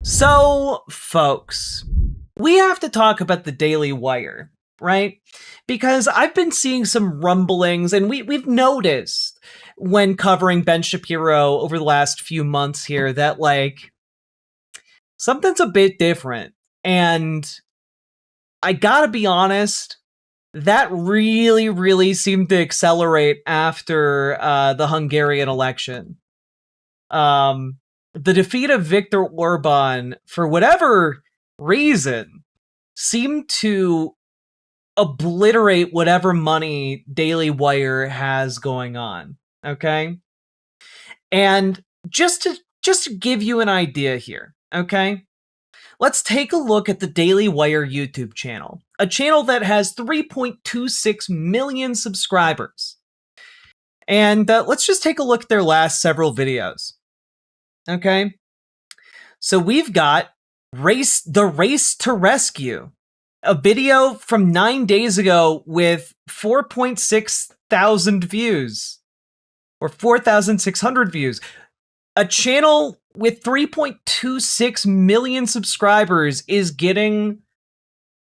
So, folks, we have to talk about the Daily Wire, right? Because I've been seeing some rumblings, and we've noticed when covering Ben Shapiro over the last few months here that, like, something's a bit different. And I gotta be honest, that really seemed to accelerate after the Hungarian election. The defeat of Viktor Orban, for whatever reason, seemed to obliterate whatever money Daily Wire has going on. Okay, and just to give you an idea here, okay, let's take a look at the Daily Wire YouTube channel, a channel that has 3.26 million subscribers, and let's just take a look at their last several videos. Okay, so we've got the race to rescue, a video from 9 days ago with 4.6 thousand views, or 4,600 views. A channel with 3.26 million subscribers is getting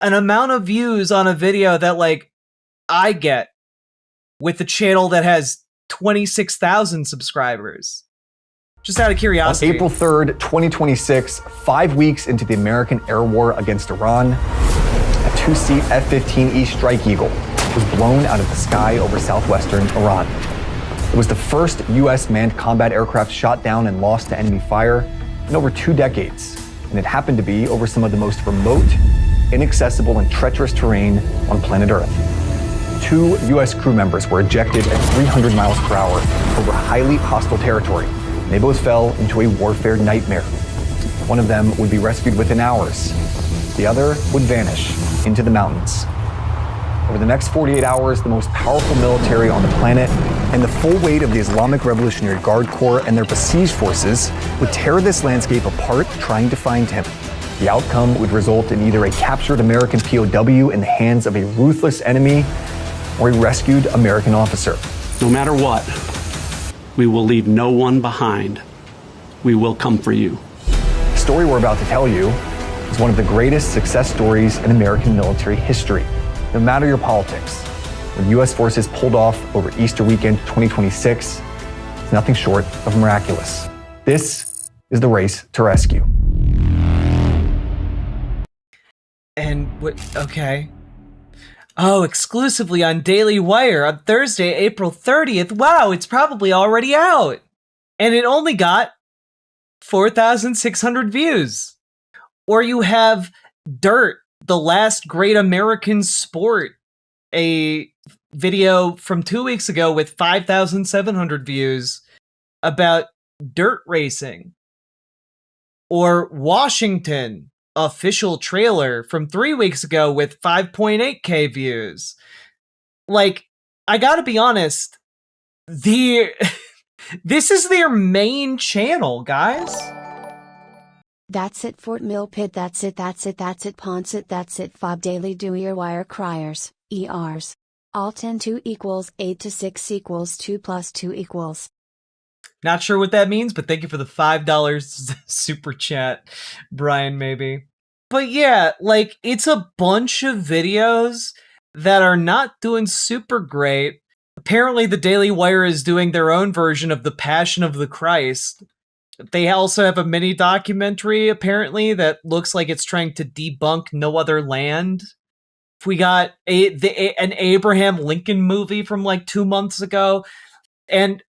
an amount of views on a video that, like, I get with a channel that has 26,000 subscribers. Just out of curiosity. On April 3rd, 2026, 5 weeks into the American air war against Iran, a two-seat F-15E Strike Eagle was blown out of the sky over southwestern Iran. It was the first U.S. manned combat aircraft shot down and lost to enemy fire in over 2 decades, and it happened to be over some of the most remote, inaccessible, and treacherous terrain on planet Earth. 2 U.S. crew members were ejected at 300 miles per hour over highly hostile territory. They both fell into a warfare nightmare. One of them would be rescued within hours. The other would vanish into the mountains. Over the next 48 hours, the most powerful military on the planet and the full weight of the Islamic Revolutionary Guard Corps and their besieged forces would tear this landscape apart trying to find him. The outcome would result in either a captured American POW in the hands of a ruthless enemy or a rescued American officer. No matter what, we will leave no one behind. We will come for you. The story we're about to tell you is one of the greatest success stories in American military history. No matter your politics, when U.S. forces pulled off over Easter weekend 2026, it's nothing short of miraculous. This is the race to rescue. And what? Okay. Oh, exclusively on Daily Wire on Thursday, April 30th. Wow, it's probably already out. And it only got 4,600 views. Or you have Dirt, the last great American sport, a video from 2 weeks ago with 5,700 views about dirt racing. Or Washington, official trailer from 3 weeks ago with 5.8k views. Like, I gotta be honest, this is their main channel, guys. That's it, Fort Mill Pit. That's it, Ponset. That's it, Fob Daily Do Your Wire Criers, ERs. All 10 2 equals 8 to 6 equals 2 plus 2 equals. Not sure what that means, but thank you for the $5 super chat, Brian, maybe. But yeah, like, it's a bunch of videos that are not doing super great. Apparently, the Daily Wire is doing their own version of the Passion of the Christ. They also have a mini documentary, apparently, that looks like it's trying to debunk No Other Land. We got an Abraham Lincoln movie from like 2 months ago. And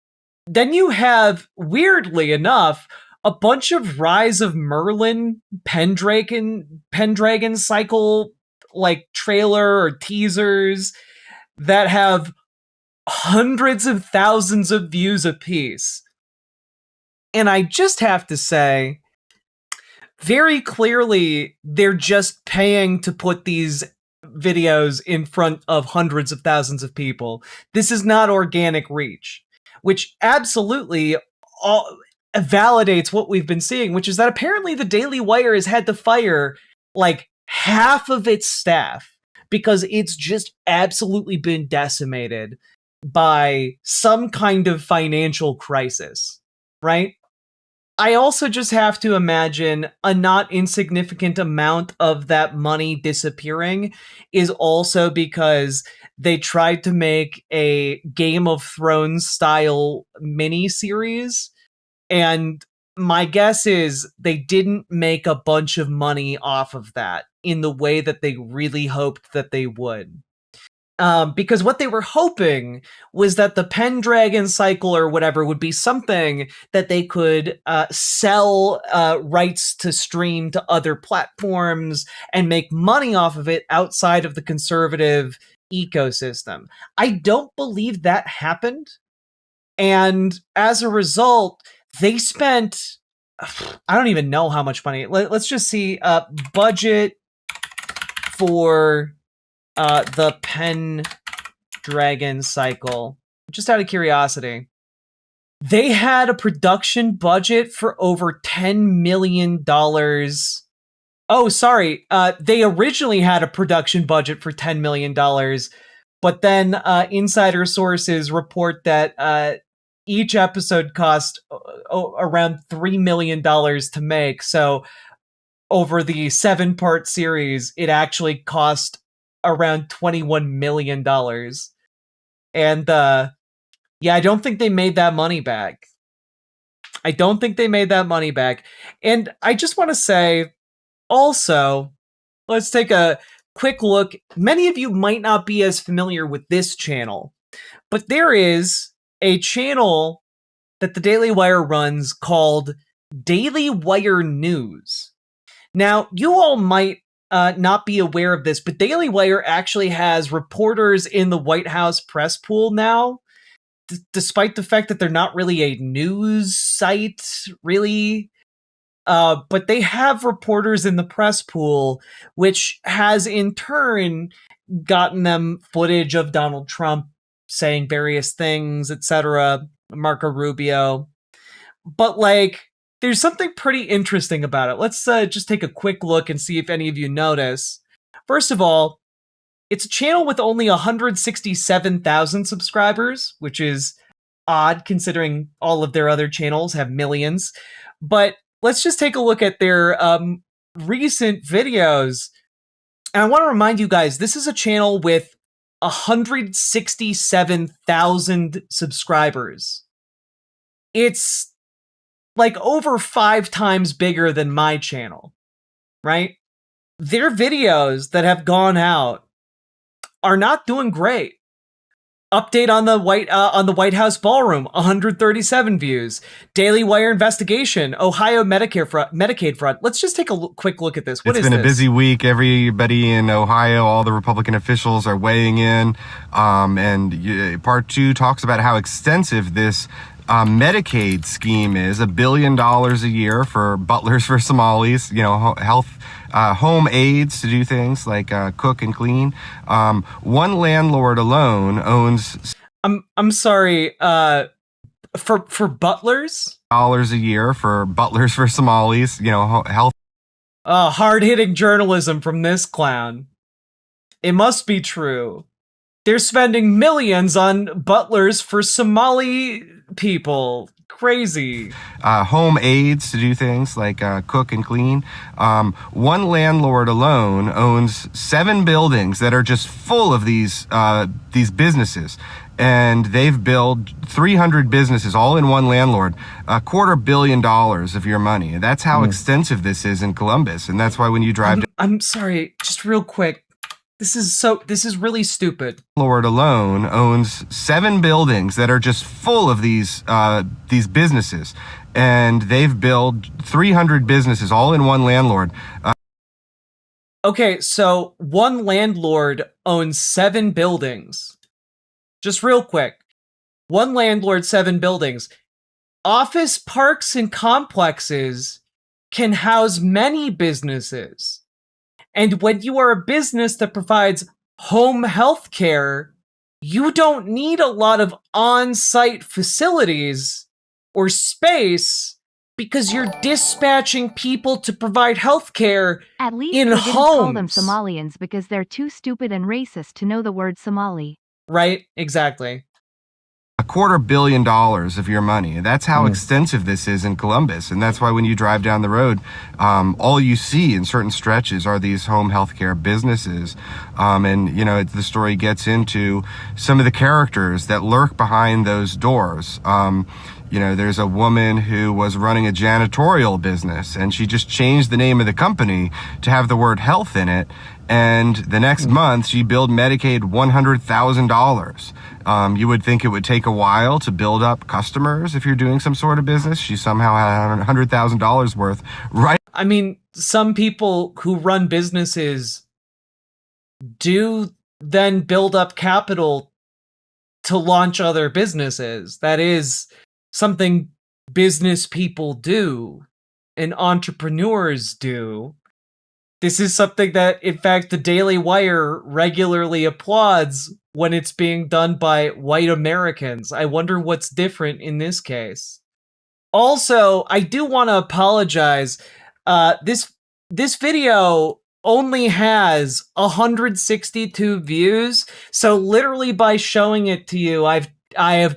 then you have, weirdly enough, a bunch of Rise of Merlin Pendragon cycle, like, trailer or teasers that have hundreds of thousands of views apiece. And I just have to say, very clearly, they're just paying to put these videos in front of hundreds of thousands of people. This is not organic reach, which absolutely validates what we've been seeing, which is that apparently the Daily Wire has had to fire like half of its staff because it's just absolutely been decimated by some kind of financial crisis, right? I also just have to imagine a not insignificant amount of that money disappearing is also because they tried to make a Game of Thrones style mini series, and my guess is they didn't make a bunch of money off of that in the way that they really hoped that they would. Because what they were hoping was that the Pendragon cycle or whatever would be something that they could sell rights to stream to other platforms and make money off of it outside of the conservative ecosystem. I don't believe that happened. And as a result, they spent, I don't even know how much money. Let's just see, budget for the Pendragon cycle, just out of curiosity. They had a production budget for over $10 million. Oh, sorry. They originally had a production budget for $10 million, but then insider sources report that each episode cost around $3 million to make. So over the 7-part series, it actually cost around $21 million. And yeah, I don't think they made that money back. And I just want to say, also, let's take a quick look. Many of you might not be as familiar with this channel, but there is a channel that the Daily Wire runs called Daily Wire News. Now, you all might not be aware of this, but Daily Wire actually has reporters in the White House press pool now, despite the fact that they're not really a news site, really. But they have reporters in the press pool, which has in turn gotten them footage of Donald Trump saying various things, etc., Marco Rubio. But, like, there's something pretty interesting about it. Let's just take a quick look and see if any of you notice. First of all, it's a channel with only 167,000 subscribers, which is odd considering all of their other channels have millions. But let's just take a look at their recent videos. And I want to remind you guys, this is a channel with 167,000 subscribers. It's like over 5 times bigger than my channel, right? Their videos that have gone out are not doing great. Update on the White House ballroom, 137 views. Daily Wire investigation, Ohio Medicaid fraud. Let's just take a quick look at this. It's been a busy week. Everybody in Ohio, all the Republican officials are weighing in. And part 2 talks about how extensive this Medicaid scheme is. $1 billion a year for butlers for Somalis, health, home aides to do things like cook and clean. One landlord alone owns. I'm sorry. For butlers. Dollars a year for butlers for Somalis. Health. Hard-hitting journalism from this clown. It must be true. They're spending millions on butlers for Somali people. Crazy. Home aides to do things like cook and clean. One landlord alone owns 7 buildings that are just full of these businesses. And they've built 300 businesses, all in one landlord, $250 million of your money. That's how extensive this is in Columbus. And that's why when you drive... I'm sorry, just real quick. This is really stupid. Landlord alone owns 7 buildings that are just full of these businesses, and they've built 300 businesses, all in one landlord. Okay, so one landlord owns 7 buildings. Just real quick. One landlord, 7 buildings. Office parks and complexes can house many businesses. And when you are a business that provides home health care, you don't need a lot of on-site facilities or space because you're dispatching people to provide health care in homes. At least they didn't call them Somalians because they're too stupid and racist to know the word Somali. Right, exactly. $250 million of your money. That's how extensive this is in Columbus. And that's why when you drive down the road, all you see in certain stretches are these home healthcare businesses. And, you know, the story gets into some of the characters that lurk behind those doors. You know, there's a woman who was running a janitorial business, and she just changed the name of the company to have the word health in it. And the next month, she billed Medicaid $100,000. You would think it would take a while to build up customers if you're doing some sort of business. She somehow had $100,000 worth, right? I mean, some people who run businesses do then build up capital to launch other businesses. That is something business people do and entrepreneurs do. This is something that, in fact, the Daily Wire regularly applauds when it's being done by white Americans. I wonder what's different in this case. Also, I do want to apologize. This video only has 162 views, so literally by showing it to you, I have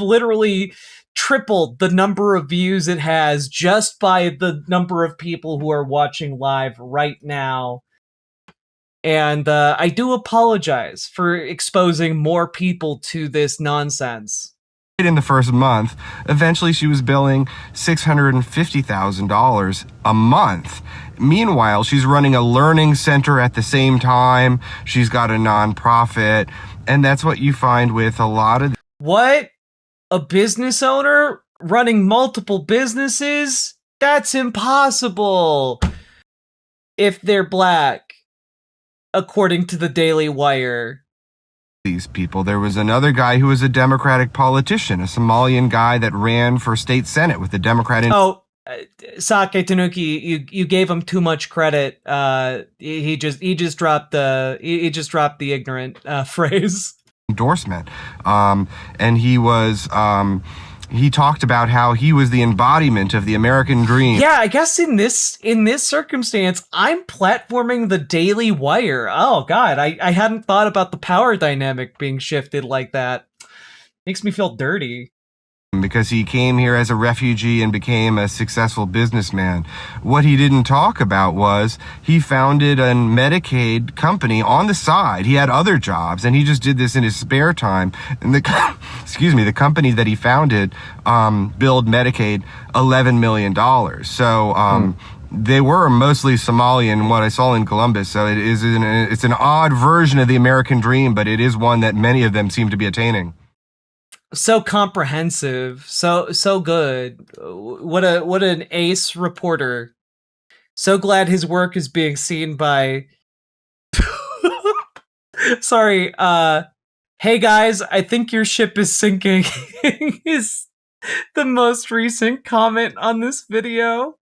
literally tripled the number of views it has just by the number of people who are watching live right now. And I do apologize for exposing more people to this nonsense. In the first month, eventually she was billing $650,000 a month. Meanwhile, she's running a learning center at the same time. She's got a nonprofit. And that's what you find with a lot of... What? A business owner running multiple businesses? That's impossible if they're black, according to the Daily Wire. These people. There was another guy who was a Democratic politician, a Somalian guy that ran for state senate with the Democrat... Sake Tanuki, you gave him too much credit. He just dropped the ignorant phrase. Endorsement. And he was... he talked about how he was the embodiment of the American dream. Yeah, I guess in this circumstance, I'm platforming the Daily Wire. Oh God, I hadn't thought about the power dynamic being shifted like that. Makes me feel dirty. Because he came here as a refugee and became a successful businessman. What he didn't talk about was he founded a Medicaid company on the side. He had other jobs, and he just did this in his spare time. And the company that he founded billed Medicaid $11 million. So they were mostly Somalian, what I saw in Columbus. So it's an odd version of the American dream, but it is one that many of them seem to be attaining. So comprehensive, so good. What an ace reporter. So glad his work is being seen by... Sorry, hey guys, I think your ship is sinking is the most recent comment on this video.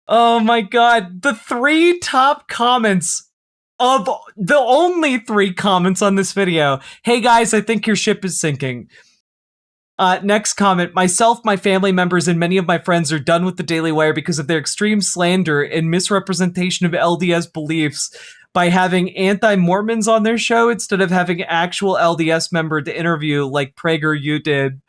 Oh my God, the 3 top comments of the only 3 comments on this video. Hey guys, I think your ship is sinking. Next comment. Myself, my family members, and many of my friends are done with the Daily Wire because of their extreme slander and misrepresentation of LDS beliefs by having anti-Mormons on their show instead of having actual LDS member to interview like PragerU did.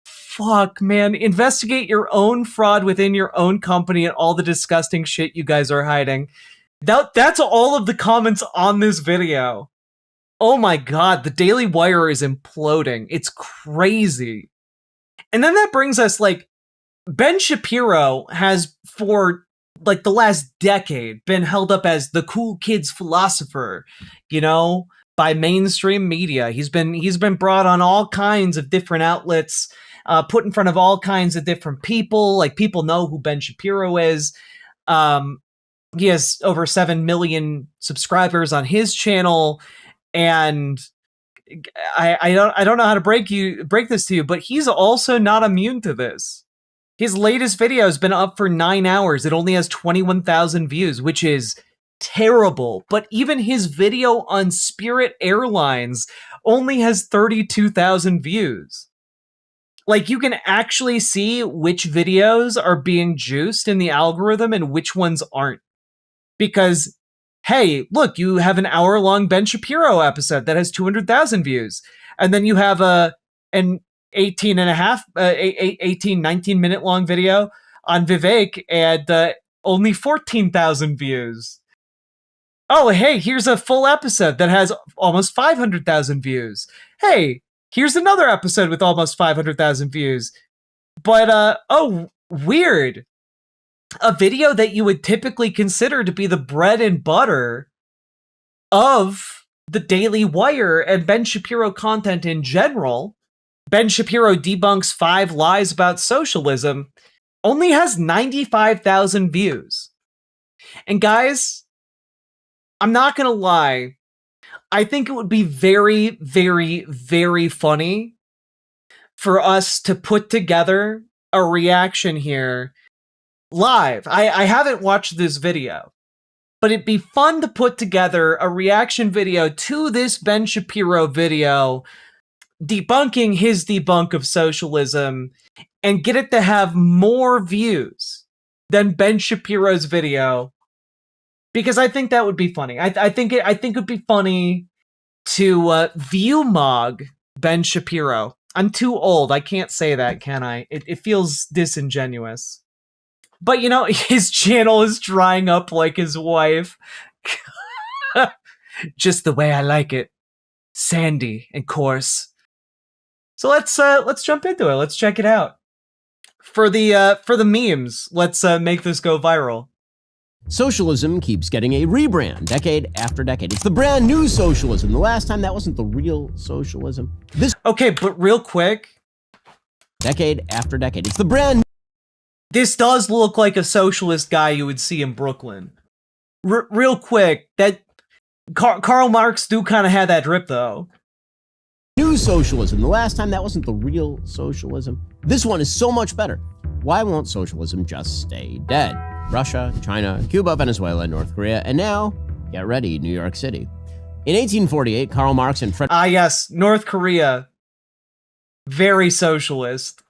Fuck, man. Investigate your own fraud within your own company and all the disgusting shit you guys are hiding. That's all of the comments on this video. Oh my God, the Daily Wire is imploding. It's crazy. And then that brings us, like, Ben Shapiro has, for, like, the last decade, been held up as the cool kids philosopher, you know, by mainstream media. He's been brought on all kinds of different outlets, put in front of all kinds of different people. Like, people know who Ben Shapiro is. He has over 7 million subscribers on his channel, and I don't know how to break this to you, but he's also not immune to this. His latest video has been up for 9 hours. It only has 21,000 views, which is terrible. But even his video on Spirit Airlines only has 32,000 views. Like, you can actually see which videos are being juiced in the algorithm and which ones aren't. Because hey, look, you have an hour-long Ben Shapiro episode that has 200,000 views. And then you have an 19 minute long video on Vivek and only 14,000 views. Oh, hey, here's a full episode that has almost 500,000 views. Hey, here's another episode with almost 500,000 views. But, weird. A video that you would typically consider to be the bread and butter of the Daily Wire and Ben Shapiro content in general, Ben Shapiro debunks 5 lies about socialism, only has 95,000 views. And guys, I'm not gonna lie, I think it would be very, very, very funny for us to put together a reaction here live. I haven't watched this video, but it'd be fun to put together a reaction video to this Ben Shapiro video debunking his debunk of socialism and get it to have more views than Ben Shapiro's video, because I think that would be funny. I think it would be funny to view mog Ben Shapiro. I'm too old. I can't say that, can I? It feels disingenuous. But, you know, his channel is drying up like his wife. Just the way I like it. Sandy and coarse. So let's jump into it. Let's check it out. For the memes, let's make this go viral. Socialism keeps getting a rebrand decade after decade. It's the brand new socialism. The last time that wasn't the real socialism. Okay, but real quick. Decade after decade. It's the brand new. This does look like a socialist guy you would see in Brooklyn. Real quick, that Karl Marx do kind of have that drip, though. New socialism. The last time that wasn't the real socialism. This one is so much better. Why won't socialism just stay dead? Russia, China, Cuba, Venezuela, North Korea, and now, get ready, New York City. In 1848, Karl Marx and yes, North Korea. Very socialist.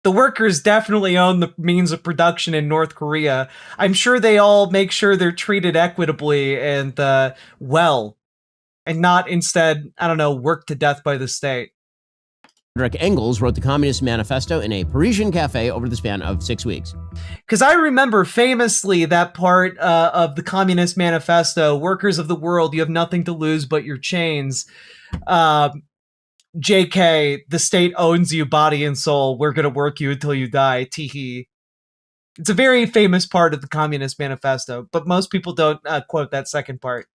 The workers definitely own the means of production in North Korea. I'm sure they all make sure they're treated equitably and well, and not instead, I don't know, worked to death by the state. Friedrich Engels wrote the Communist Manifesto in a Parisian cafe over the span of 6 weeks. Because I remember famously that part of the Communist Manifesto, workers of the world, you have nothing to lose but your chains. JK, the state owns you body and soul. We're going to work you until you die. Teehee. It's a very famous part of the Communist Manifesto, but most people don't quote that second part.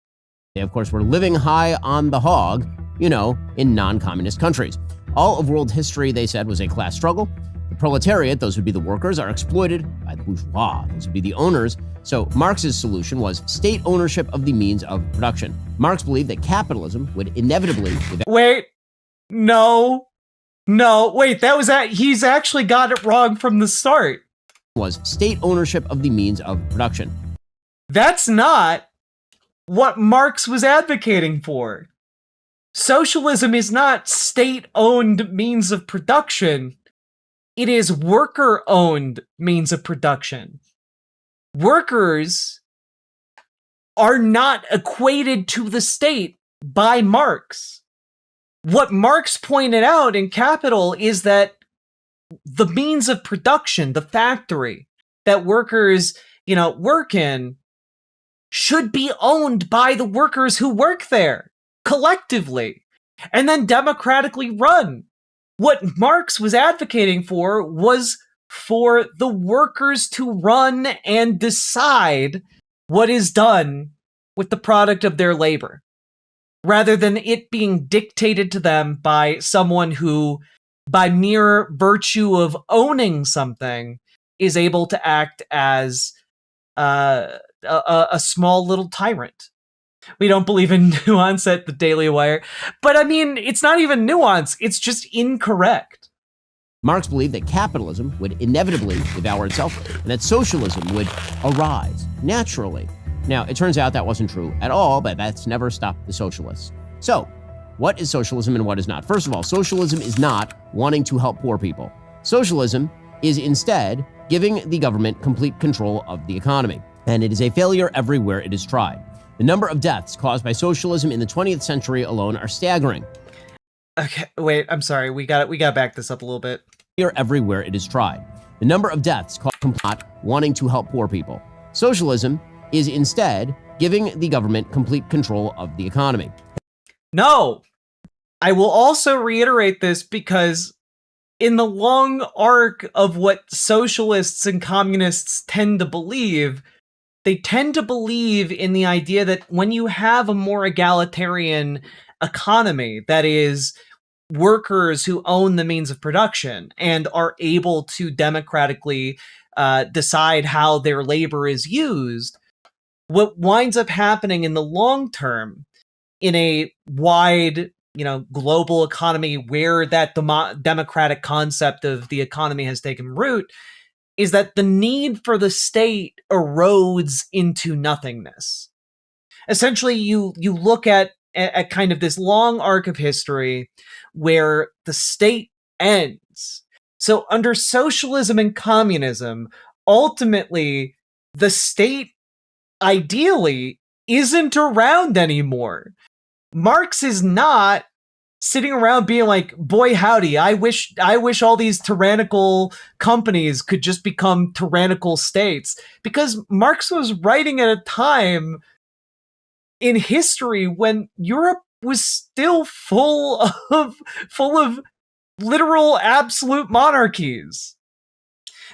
They, of course, were living high on the hog, you know, in non-communist countries. All of world history, they said, was a class struggle. The proletariat, those would be the workers, are exploited by the bourgeois, those would be the owners. So Marx's solution was state ownership of the means of production. Marx believed that capitalism would inevitably... Wait. No, wait, he's actually got it wrong from the start. Was state ownership of the means of production. That's not what Marx was advocating for. Socialism is not state-owned means of production. It is worker-owned means of production. Workers are not equated to the state by Marx. What Marx pointed out in Capital is that the means of production, the factory that workers, work in, should be owned by the workers who work there, collectively, and then democratically run. What Marx was advocating for was for the workers to run and decide what is done with the product of their labor, rather than it being dictated to them by someone who, by mere virtue of owning something, is able to act as a small little tyrant. We don't believe in nuance at the Daily Wire, but I mean, it's not even nuance, it's just incorrect. Marx believed that capitalism would inevitably devour itself and that socialism would arise naturally. Now, it turns out that wasn't true at all, but that's never stopped the socialists. So, what is socialism and what is not? First of all, socialism is not wanting to help poor people. Socialism is instead giving the government complete control of the economy. And it is a failure everywhere it is tried. The number of deaths caused by socialism in the 20th century alone are staggering. Okay, wait, I'm sorry. We got to back this up a little bit. Everywhere it is tried. The number of deaths caused from not wanting to help poor people. Socialism is instead giving the government complete control of the economy. No, I will also reiterate this because in the long arc of what socialists and communists tend to believe, they tend to believe in the idea that when you have a more egalitarian economy, that is, workers who own the means of production and are able to democratically decide how their labor is used, what winds up happening in the long term in a wide, global economy where that democratic concept of the economy has taken root is that the need for the state erodes into nothingness. Essentially, you look at kind of this long arc of history where the state ends. So under socialism and communism, ultimately, the state ideally isn't around anymore. Marx is not sitting around being like, boy howdy, I wish all these tyrannical companies could just become tyrannical states. Because Marx was writing at a time in history when Europe was still full of literal absolute monarchies.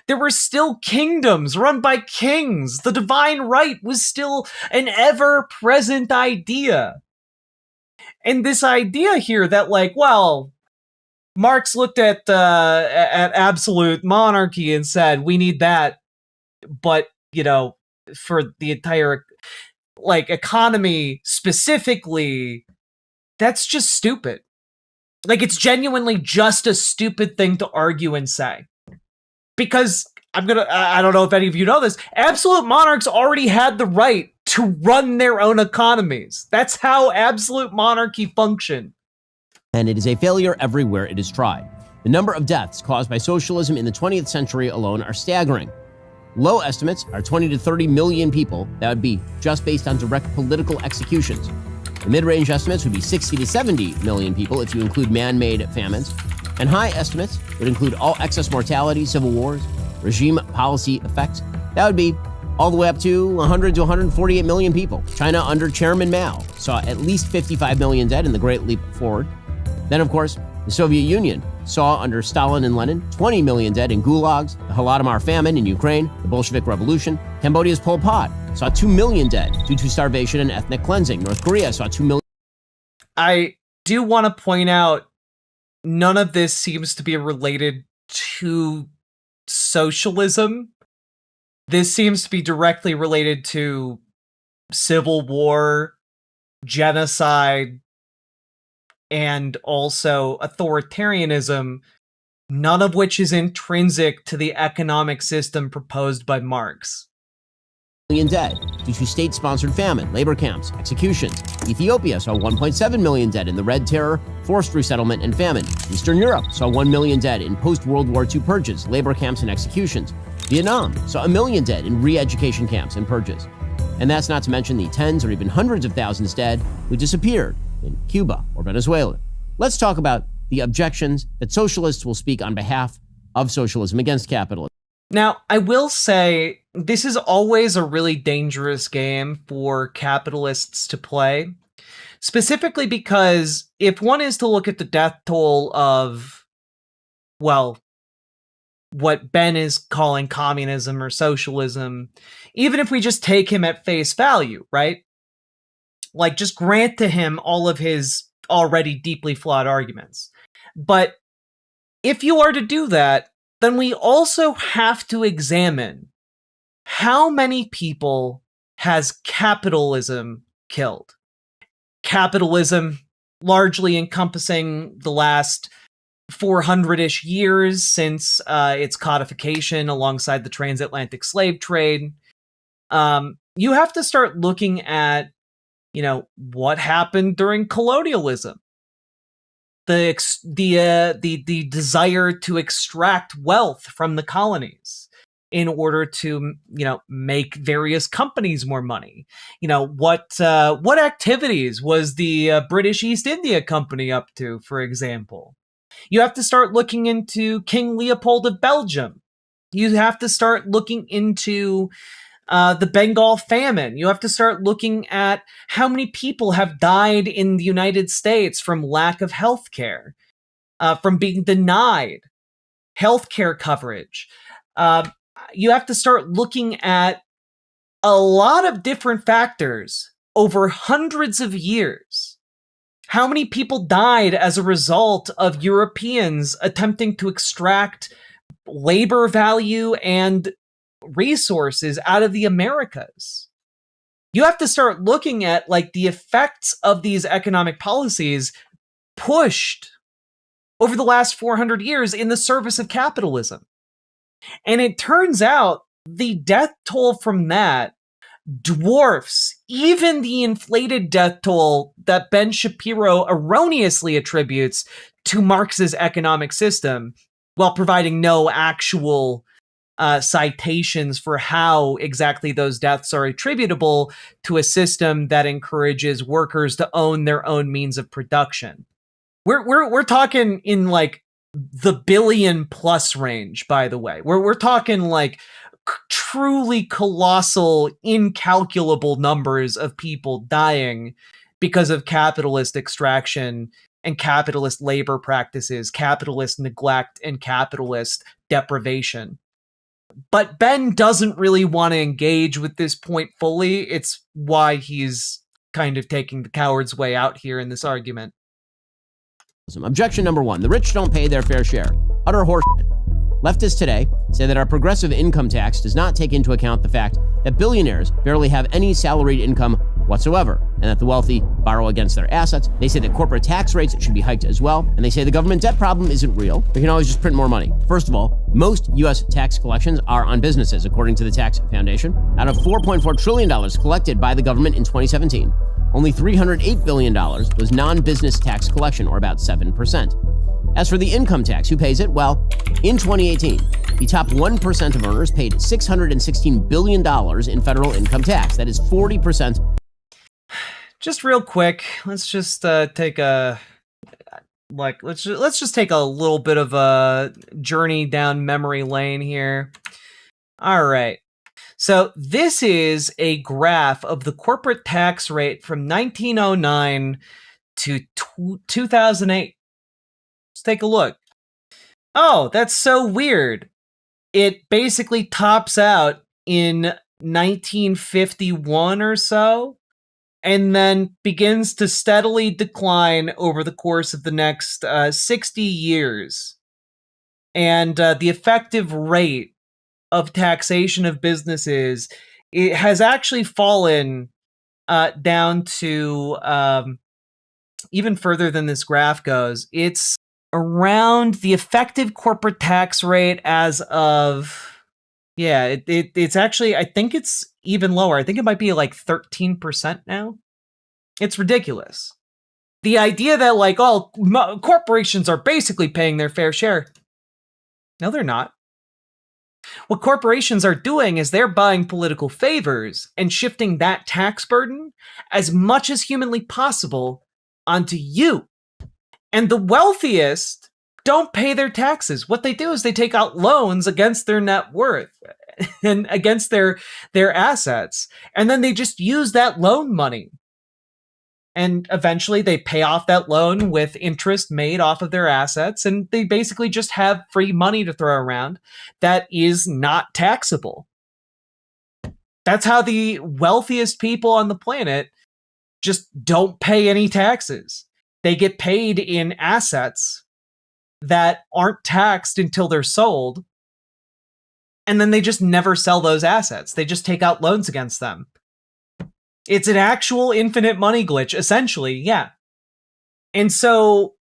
There were still kingdoms run by kings. The divine right was still an ever-present idea. And this idea here that, like, well, Marx looked at absolute monarchy and said, we need that, but, for the entire, economy specifically, that's just stupid. It's genuinely just a stupid thing to argue and say. Because I don't know if any of you know this, absolute monarchs already had the right to run their own economies. That's how absolute monarchy functioned. And it is a failure everywhere it is tried. The number of deaths caused by socialism in the 20th century alone are staggering. Low estimates are 20 to 30 million people. That would be just based on direct political executions. The mid-range estimates would be 60 to 70 million people if you include man-made famines. And high estimates would include all excess mortality, civil wars, regime policy effects. That would be all the way up to 100 to 148 million people. China under Chairman Mao saw at least 55 million dead in the Great Leap Forward. Then, of course, the Soviet Union saw under Stalin and Lenin 20 million dead in gulags, the Holodomor famine in Ukraine, the Bolshevik Revolution. Cambodia's Pol Pot saw 2 million dead due to starvation and ethnic cleansing. North Korea saw 2 million. I do want to point out, none of this seems to be related to socialism. This seems to be directly related to civil war, genocide, and also authoritarianism, none of which is intrinsic to the economic system proposed by Marx. Dead due to state-sponsored famine, labor camps, executions. Ethiopia saw 1.7 million dead in the Red Terror, forced resettlement, and famine. Eastern Europe saw 1 million dead in post-World War II purges, labor camps, and executions. Vietnam saw 1 million dead in re-education camps and purges. And that's not to mention the tens or even hundreds of thousands dead who disappeared in Cuba or Venezuela. Let's talk about the objections that socialists will speak on behalf of socialism against capitalism. Now, I will say, this is always a really dangerous game for capitalists to play, specifically because if one is to look at the death toll of, well, what Ben is calling communism or socialism, even if we just take him at face value, right? Just grant to him all of his already deeply flawed arguments. But if you are to do that, then we also have to examine how many people has capitalism killed. Capitalism largely encompassing the last 400-ish years since its codification alongside the transatlantic slave trade. You have to start looking at, what happened during colonialism. The desire to extract wealth from the colonies. in order to, make various companies more money. What activities was the British East India Company up to, for example? You have to start looking into King Leopold of Belgium. You have to start looking into the Bengal famine. You have to start looking at how many people have died in the United States from lack of health care, from being denied healthcare coverage. You have to start looking at a lot of different factors over hundreds of years. How many people died as a result of Europeans attempting to extract labor value and resources out of the Americas? You have to start looking at the effects of these economic policies pushed over the last 400 years in the service of capitalism. And it turns out the death toll from that dwarfs even the inflated death toll that Ben Shapiro erroneously attributes to Marx's economic system, while providing no actual citations for how exactly those deaths are attributable to a system that encourages workers to own their own means of production. We're talking in the billion plus range, by the way. We're talking truly colossal, incalculable numbers of people dying because of capitalist extraction and capitalist labor practices, capitalist neglect, and capitalist deprivation. But Ben doesn't really want to engage with this point fully. It's why he's kind of taking the coward's way out here in this argument. Objection number one: the rich don't pay their fair share. Utter horseshit. Leftists today say that our progressive income tax does not take into account the fact that billionaires barely have any salaried income whatsoever, and that the wealthy borrow against their assets. They say that corporate tax rates should be hiked as well, and they say the government debt problem isn't real. We can always just print more money. First of all, most U.S. tax collections are on businesses, according to the Tax Foundation. Out of $4.4 trillion collected by the government in 2017, only $308 billion was non-business tax collection, or about 7%. As for the income tax, who pays it? Well, in 2018, the top 1% of earners paid $616 billion in federal income tax. That is 40%. Just real quick, let's just take a let's just take a little bit of a journey down memory lane here. All right. So this is a graph of the corporate tax rate from 1909 to 2008. Let's take a look. Oh, that's so weird. It basically tops out in 1951 or so, and then begins to steadily decline over the course of the next 60 years. And the effective rate of taxation of businesses, it has actually fallen down to even further than this graph goes. It's around the effective corporate tax rate as of, it's actually, I think it's even lower. I think it might be 13% now. It's ridiculous. The idea that corporations are basically paying their fair share. No, they're not. What corporations are doing is they're buying political favors and shifting that tax burden as much as humanly possible onto you. And the wealthiest don't pay their taxes. What they do is they take out loans against their net worth and against their assets. And then they just use that loan money. And eventually they pay off that loan with interest made off of their assets. And they basically just have free money to throw around that is not taxable. That's how the wealthiest people on the planet just don't pay any taxes. They get paid in assets that aren't taxed until they're sold. And then they just never sell those assets. They just take out loans against them. It's an actual infinite money glitch, essentially, yeah. And so,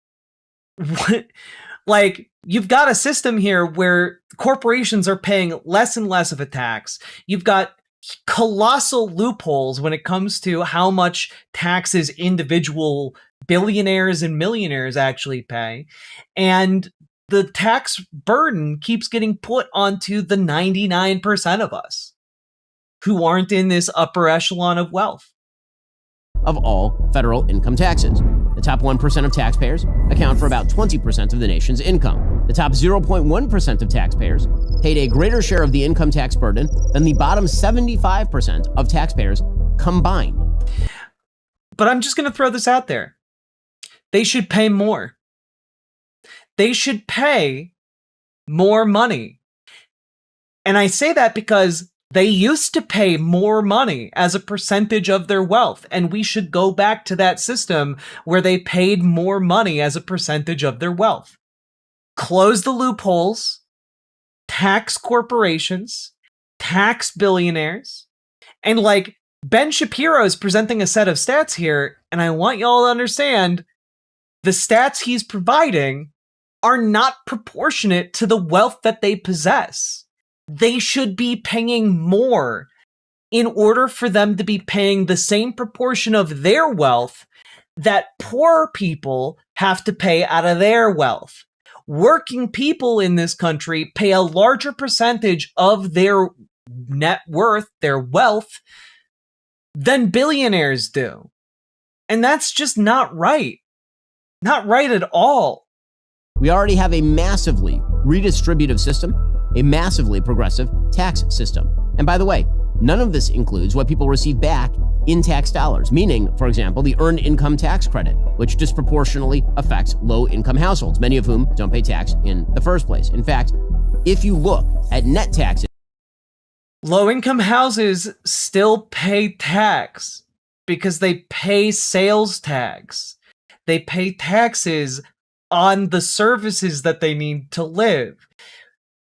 you've got a system here where corporations are paying less and less of a tax. You've got colossal loopholes when it comes to how much taxes individual billionaires and millionaires actually pay. And the tax burden keeps getting put onto the 99% of us who aren't in this upper echelon of wealth. Of all federal income taxes. The top 1% of taxpayers account for about 20% of the nation's income. The top 0.1% of taxpayers paid a greater share of the income tax burden than the bottom 75% of taxpayers combined. But I'm just going to throw this out there. They should pay more. They should pay more money. And I say that because they used to pay more money as a percentage of their wealth, and we should go back to that system where they paid more money as a percentage of their wealth. Close the loopholes, tax corporations, tax billionaires, and like Ben Shapiro is presenting a set of stats here, and I want y'all to understand the stats he's providing are not proportionate to the wealth that they possess. They should be paying more in order for them to be paying the same proportion of their wealth that poor people have to pay out of their wealth. Working people in this country pay a larger percentage of their net worth, their wealth, than billionaires do. And that's just not right. Not right at all. We already have a massively redistributive system, a massively progressive tax system. And by the way, none of this includes what people receive back in tax dollars, meaning, for example, the earned income tax credit, which disproportionately affects low-income households, many of whom don't pay tax in the first place. In fact, if you look at net taxes, low-income houses still pay tax because they pay sales tax. They pay taxes on the services that they need to live.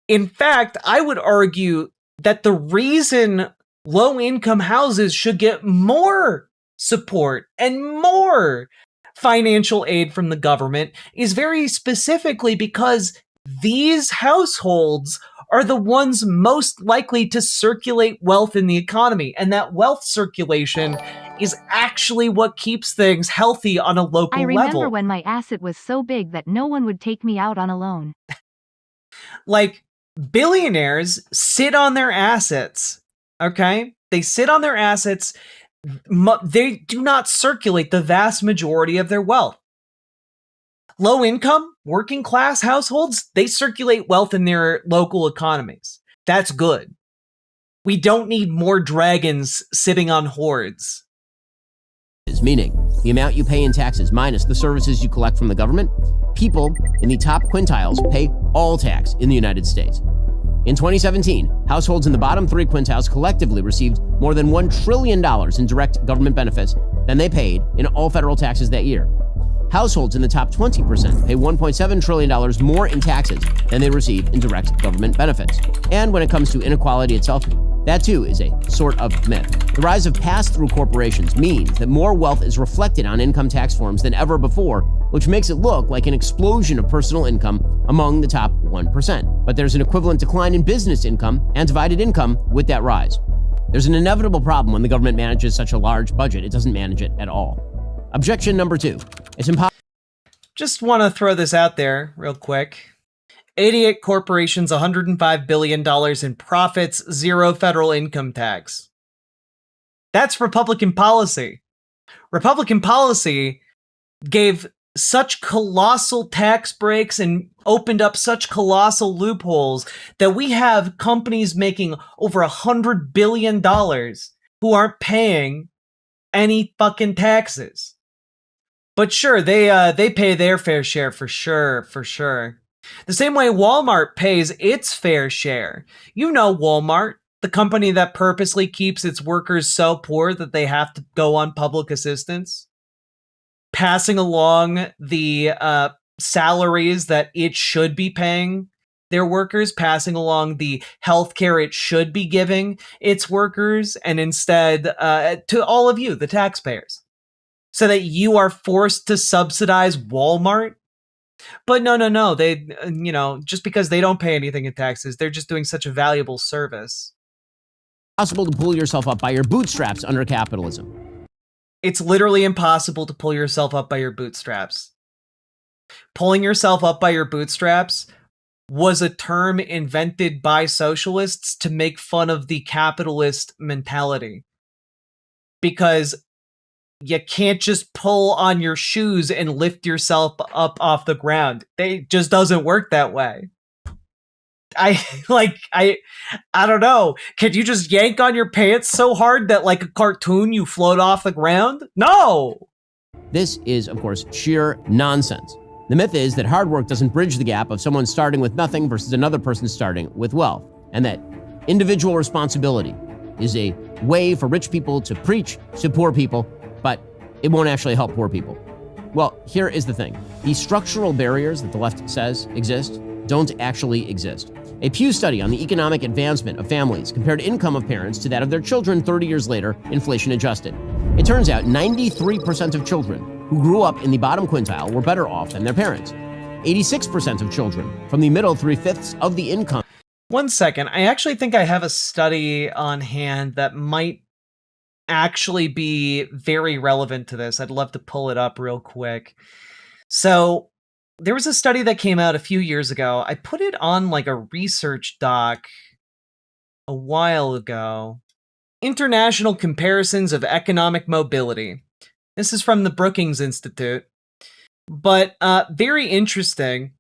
In fact, I would argue that the reason low-income houses should get more support and more financial aid from the government is very specifically because these households are the ones most likely to circulate wealth in the economy. And that wealth circulation is actually what keeps things healthy on a local level. I remember when my asset was so big that no one would take me out on a loan. Like, billionaires sit on their assets, okay? They sit on their assets. They do not circulate the vast majority of their wealth. Low income, working class households, they circulate wealth in their local economies. That's good. We don't need more dragons sitting on hoards. Meaning the amount you pay in taxes minus the services you collect from the government, people in the top quintiles pay all tax in the United States. In 2017, households in the bottom three quintiles collectively received more than $1 trillion in direct government benefits than they paid in all federal taxes that year. Households in the top 20% pay $1.7 trillion more in taxes than they receive in direct government benefits. And when it comes to inequality itself, that too is a sort of myth. The rise of pass-through corporations means that more wealth is reflected on income tax forms than ever before, which makes it look like an explosion of personal income among the top 1%. But there's an equivalent decline in business income and divided income with that rise. There's an inevitable problem when the government manages such a large budget. It doesn't manage it at all. Objection number 2. It's impossible. Just want to throw this out there real quick. 88 corporations, $105 billion in profits, 0 federal income tax. That's Republican policy. Republican policy gave such colossal tax breaks and opened up such colossal loopholes that we have companies making over $100 billion who aren't paying any fucking taxes. But sure, they pay their fair share for sure. The same way Walmart pays its fair share. You know Walmart, the company that purposely keeps its workers so poor that they have to go on public assistance, passing along the salaries that it should be paying their workers, passing along the healthcare it should be giving its workers, and instead to all of you, the taxpayers, so that you are forced to subsidize Walmart. But no, they, just because they don't pay anything in taxes, they're just doing such a valuable service. Possible to pull yourself up by your bootstraps under capitalism. It's literally impossible to pull yourself up by your bootstraps. Pulling yourself up by your bootstraps was a term invented by socialists to make fun of the capitalist mentality. Because you can't just pull on your shoes and lift yourself up off the ground. It just doesn't work that way. I don't know. Can you just yank on your pants so hard that like a cartoon you float off the ground? No. This is, of course, sheer nonsense. The myth is that hard work doesn't bridge the gap of someone starting with nothing versus another person starting with wealth, and that individual responsibility is a way for rich people to preach to poor people, but it won't actually help poor people. Well, here is the thing. These structural barriers that the left says exist don't actually exist. A Pew study on the economic advancement of families compared income of parents to that of their children 30 years later, inflation adjusted. It turns out 93% of children who grew up in the bottom quintile were better off than their parents. 86% of children from the middle 3/5 of the income. 1 second. I actually think I have a study on hand that might actually be very relevant to this. I'd love to pull it up real quick. So there was a study that came out a few years ago. I put it on like a research doc a while ago. International Comparisons of Economic Mobility. This is from the Brookings Institute. But very interesting.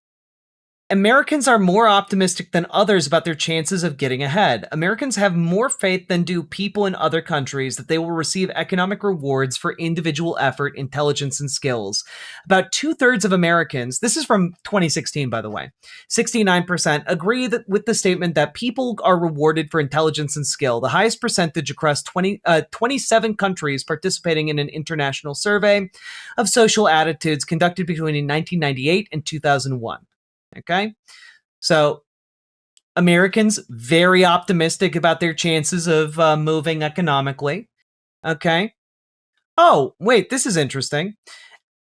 Americans are more optimistic than others about their chances of getting ahead. Americans have more faith than do people in other countries that they will receive economic rewards for individual effort, intelligence, and skills. About 2/3 of Americans, this is from 2016, by the way, 69% agree with the statement that people are rewarded for intelligence and skill, the highest percentage across 27 countries participating in an international survey of social attitudes conducted between 1998 and 2001. Okay, so Americans very optimistic about their chances of moving economically. Okay. Oh, wait, this is interesting.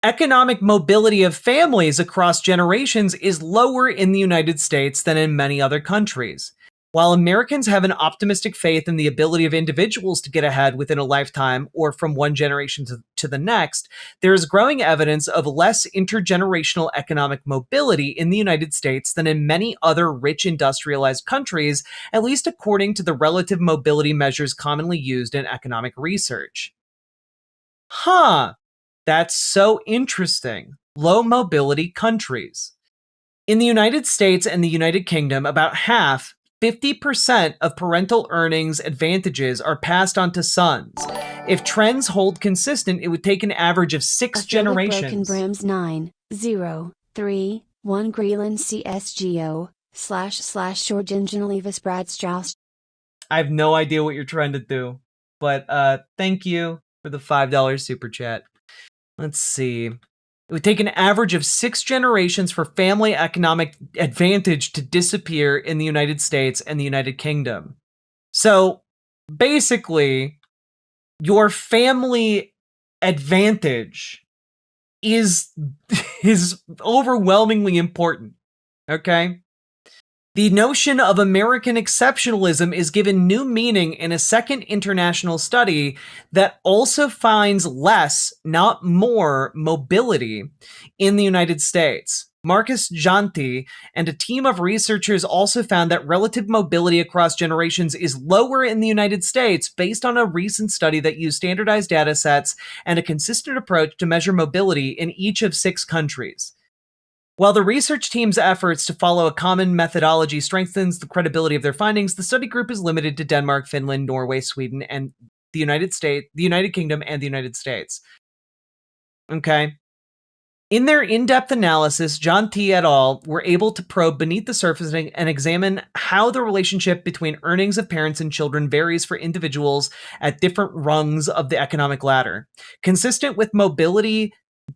Economic mobility of families across generations is lower in the United States than in many other countries. While Americans have an optimistic faith in the ability of individuals to get ahead within a lifetime or from one generation to the next, there is growing evidence of less intergenerational economic mobility in the United States than in many other rich industrialized countries, at least according to the relative mobility measures commonly used in economic research. Huh, that's so interesting. Low mobility countries. In the United States and the United Kingdom, about half, 50% of parental earnings advantages are passed on to sons. If trends hold consistent, it would take an average of 6 generations. Broken Brams 903 1 Greenland CSGO / George Ingenilevis Brad Strauss. I have no idea what you're trying to do, but thank you for the $5 super chat. Let's see. It would take an average of 6 generations for family economic advantage to disappear in the United States and the United Kingdom. So basically, your family advantage is overwhelmingly important. Okay? The notion of American exceptionalism is given new meaning in a second international study that also finds less, not more, mobility in the United States. Marcus Janti and a team of researchers also found that relative mobility across generations is lower in the United States based on a recent study that used standardized data sets and a consistent approach to measure mobility in each of 6 countries. While the research team's efforts to follow a common methodology strengthens the credibility of their findings, the study group is limited to Denmark, Finland, Norway, Sweden, and the United Kingdom, and the United States. Okay. In their in-depth analysis, John T. et al. Were able to probe beneath the surface and examine how the relationship between earnings of parents and children varies for individuals at different rungs of the economic ladder. Consistent with mobility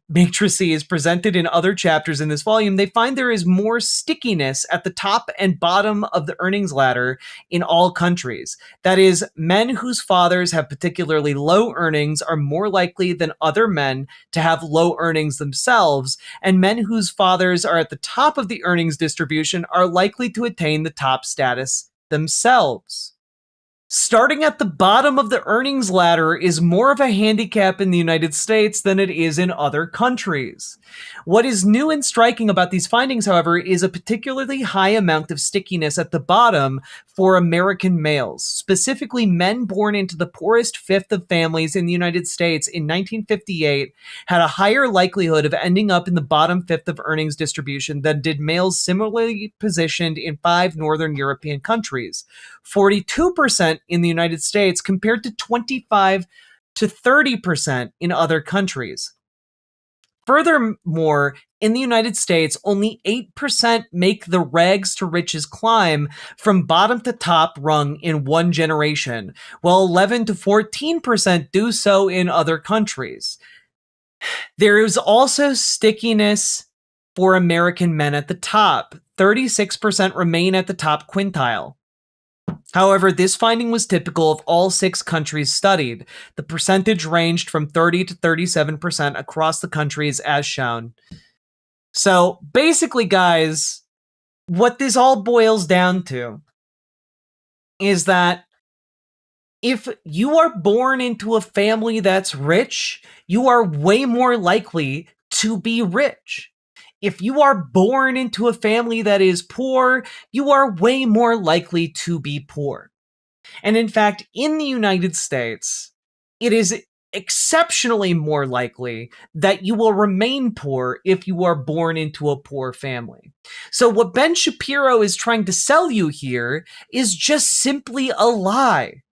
matrices presented in other chapters in this volume, they find there is more stickiness at the top and bottom of the earnings ladder in all countries. That is, men whose fathers have particularly low earnings are more likely than other men to have low earnings themselves, and men whose fathers are at the top of the earnings distribution are likely to attain the top status themselves. Starting at the bottom of the earnings ladder is more of a handicap in the United States than it is in other countries. What is new and striking about these findings, however, is a particularly high amount of stickiness at the bottom for American males, specifically men born into the poorest fifth of families in the United States in 1958 had a higher likelihood of ending up in the bottom fifth of earnings distribution than did males similarly positioned in 5 Northern European countries. 42% in the United States compared to 25 to 30% in other countries. Furthermore, in the United States, only 8% make the rags to riches climb from bottom to top rung in one generation, while 11 to 14% do so in other countries. There is also stickiness for American men at the top. 36% remain at the top quintile. However, this finding was typical of all 6 countries studied. The percentage ranged from 30 to 37% across the countries as shown. So basically, guys, what this all boils down to is that if you are born into a family that's rich, you are way more likely to be rich. If you are born into a family that is poor, you are way more likely to be poor. And in fact, in the United States, it is exceptionally more likely that you will remain poor if you are born into a poor family. So what Ben Shapiro is trying to sell you here is just simply a lie.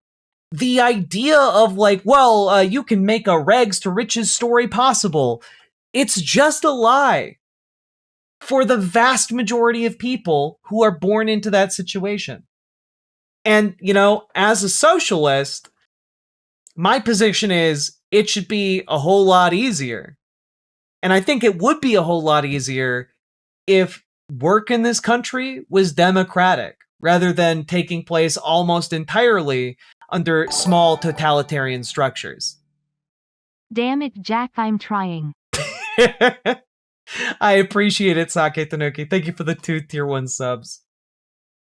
The idea of you can make a rags to riches story possible, it's just a lie for the vast majority of people who are born into that situation. And, as a socialist, my position is it should be a whole lot easier. And I think it would be a whole lot easier if work in this country was democratic, rather than taking place almost entirely under small totalitarian structures. Damn it, Jack, I'm trying. I appreciate it, Sake Tanuki. Thank you for the 2 tier 1 subs.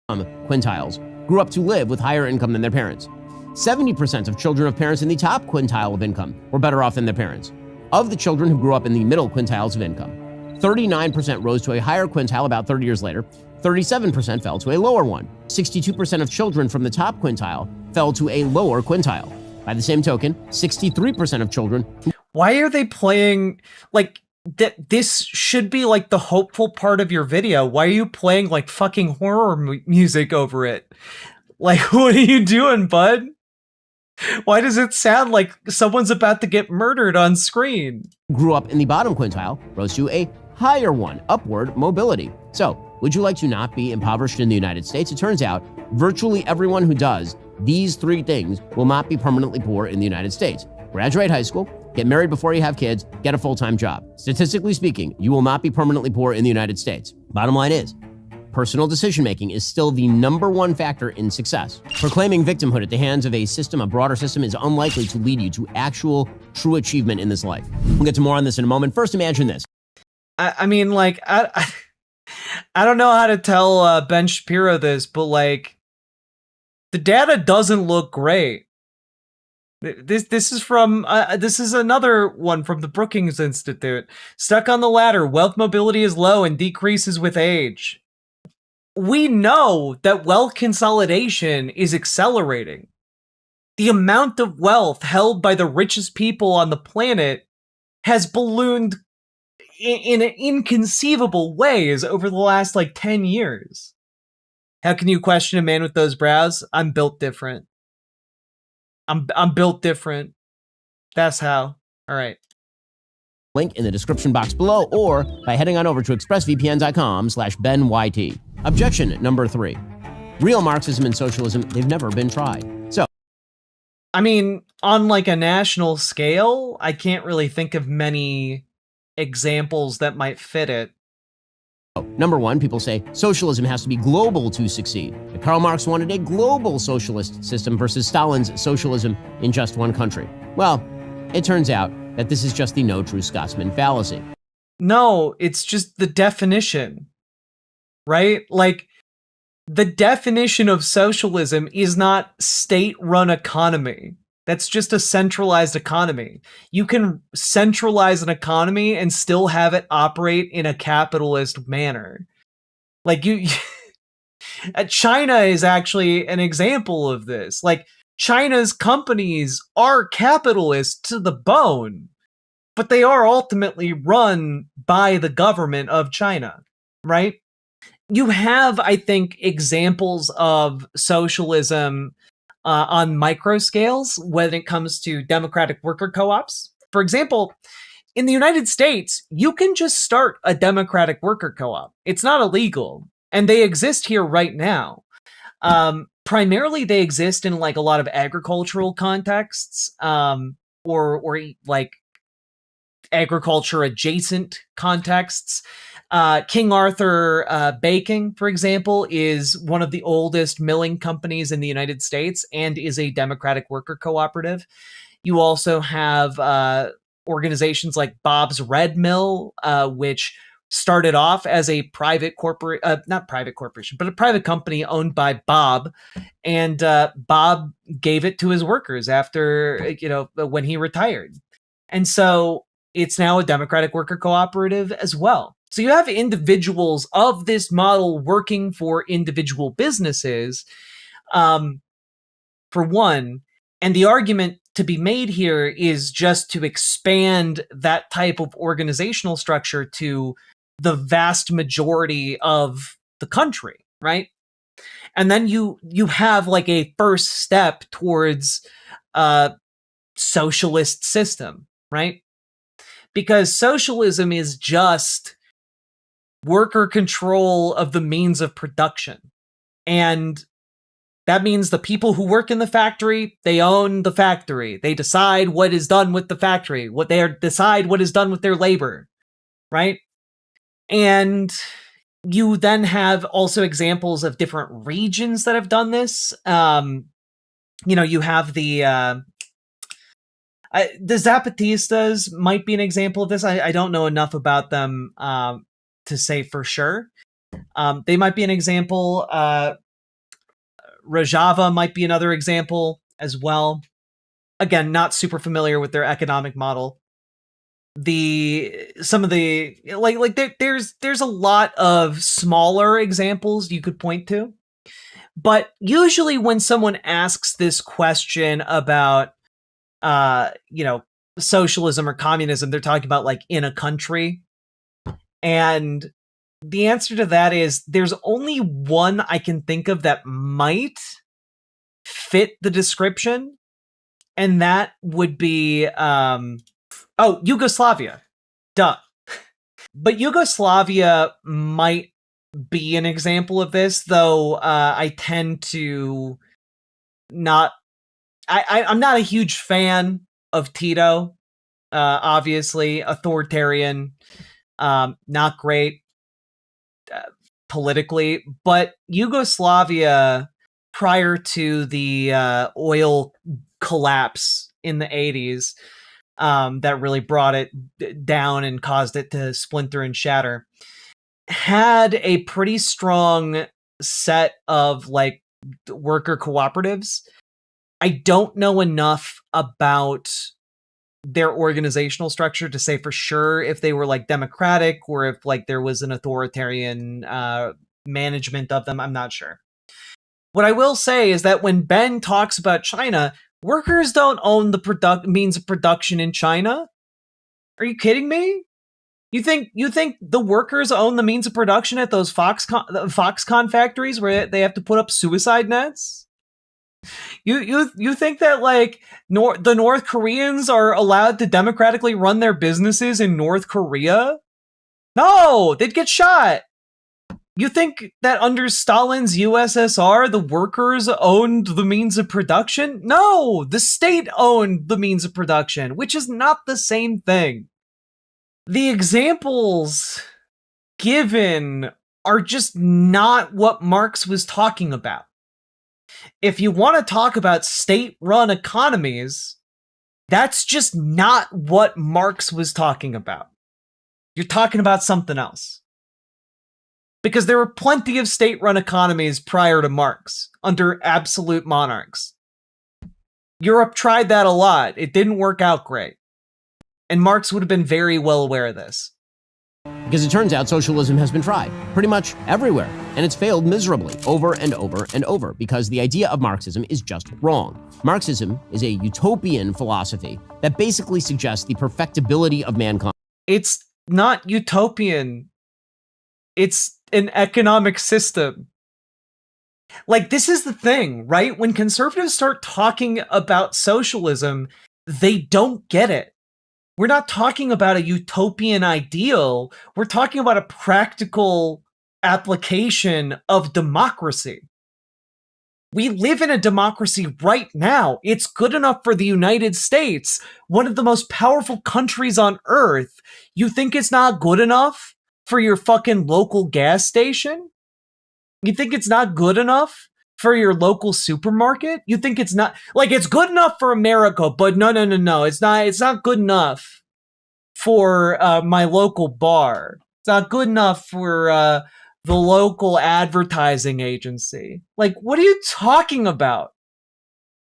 Quintiles grew up to live with higher income than their parents. 70% of children of parents in the top quintile of income were better off than their parents. Of the children who grew up in the middle quintiles of income, 39% rose to a higher quintile about 30 years later, 37% fell to a lower one. 62% of children from the top quintile fell to a lower quintile. By the same token, 63% of children... Why are they playing, this should be the hopeful part of your video. Why are you playing fucking horror music over it? What are you doing, bud? Why does it sound like someone's about to get murdered on screen? Grew up in the bottom quintile, rose to a higher one, upward mobility. So, would you like to not be impoverished in the United States? It turns out virtually everyone who does these 3 things will not be permanently poor in the United States. Graduate high school, get married before you have kids, get a full-time job. Statistically speaking, you will not be permanently poor in the United States. Bottom line is, personal decision-making is still the #1 factor in success. Proclaiming victimhood at the hands of a broader system, is unlikely to lead you to actual, true achievement in this life. We'll get to more on this in a moment. First, imagine this. I don't know how to tell Ben Shapiro this, but the data doesn't look great. This is another one from the Brookings Institute. Stuck on the ladder, wealth mobility is low and decreases with age. We know that wealth consolidation is accelerating. The amount of wealth held by the richest people on the planet has ballooned in inconceivable ways over the last 10 years. How can you question a man with those brows? I'm built different. I'm built different. That's how. All right. Link in the description box below, or by heading on over to expressvpn.com/BenYT. Objection number 3. Real Marxism and socialism, they've never been tried. So, on a national scale, I can't really think of many examples that might fit it. Number 1, people say socialism has to be global to succeed. Karl Marx wanted a global socialist system versus Stalin's socialism in just one country. Well, it turns out that this is just the no true Scotsman fallacy. No, it's just the definition, right? the definition of socialism is not state-run economy. That's just a centralized economy. You can centralize an economy and still have it operate in a capitalist manner. Like China is actually an example of this. Like, China's companies are capitalist to the bone, but they are ultimately run by the government of China, right? You have, I think, examples of socialism on micro scales when it comes to democratic worker co-ops. For example, in the United States, you can just start a democratic worker co-op. It's not illegal, and they exist here right now. Primarily, they exist in like a lot of agricultural contexts, or like agriculture adjacent contexts. King Arthur Baking, for example, is one of the oldest milling companies in the United States and is a democratic worker cooperative. You also have organizations like Bob's Red Mill, which started off as a private not private corporation, but a private company owned by Bob. And Bob gave it to his workers after, when he retired. And so it's now a democratic worker cooperative as well. So you have individuals of this model working for individual businesses, for one. And the argument to be made here is just to expand that type of organizational structure to the vast majority of the country, right? And then you have like a first step towards a socialist system, right? Because socialism is just worker control of the means of production. And that means the people who work in the factory, they own the factory. They decide what is done with the factory, decide what is done with their labor, right? And you then have also examples of different regions that have done this. You have the Zapatistas might be an example of this. I don't know enough about them to say for sure. They might be an example. Rojava might be another example as well. Again, not super familiar with their economic model. There's a lot of smaller examples you could point to. But usually when someone asks this question about socialism or communism, they're talking about like in a country. And the answer to that is there's only one I can think of that might fit the description. And that would be, Yugoslavia. Duh. But Yugoslavia might be an example of this, though I tend to not... I'm not a huge fan of Tito. Obviously, authoritarian, not great politically, but Yugoslavia, prior to the oil collapse in the 80s, that really brought it down and caused it to splinter and shatter, had a pretty strong set of like worker cooperatives. I don't know enough about their organizational structure to say for sure if they were like democratic or if like there was an authoritarian management of them. I'm not sure. What I will say is that when Ben talks about China, workers don't own the means of production in China. Are you kidding me? You think the workers own the means of production at those Foxconn factories where they have to put up suicide nets? You think that like the North Koreans are allowed to democratically run their businesses in North Korea? No, they'd get shot. You think that under Stalin's USSR, the workers owned the means of production? No, the state owned the means of production, which is not the same thing. The examples given are just not what Marx was talking about. If you want to talk about state-run economies, that's just not what Marx was talking about. You're talking about something else. because there were plenty of state-run economies prior to Marx, under absolute monarchs. Europe tried that a lot. It didn't work out great. And Marx would have been very well aware of this. Because it turns out socialism has been tried pretty much everywhere, and it's failed miserably over and over and over because the idea of Marxism is just wrong. Marxism is a utopian philosophy that basically suggests the perfectibility of mankind. It's not utopian. It's an economic system. Like, this is the thing, right? When conservatives start talking about socialism, they don't get it. We're not talking about a utopian ideal. We're talking about a practical application of democracy. We live in a democracy right now. It's good enough for the United States, one of the most powerful countries on earth. You think it's not good enough for your fucking local gas station? You think it's not good enough for your local supermarket? You think it's not, like, it's good enough for America, but no. It's not good enough for my local bar. It's not good enough for the local advertising agency. Like, what are you talking about?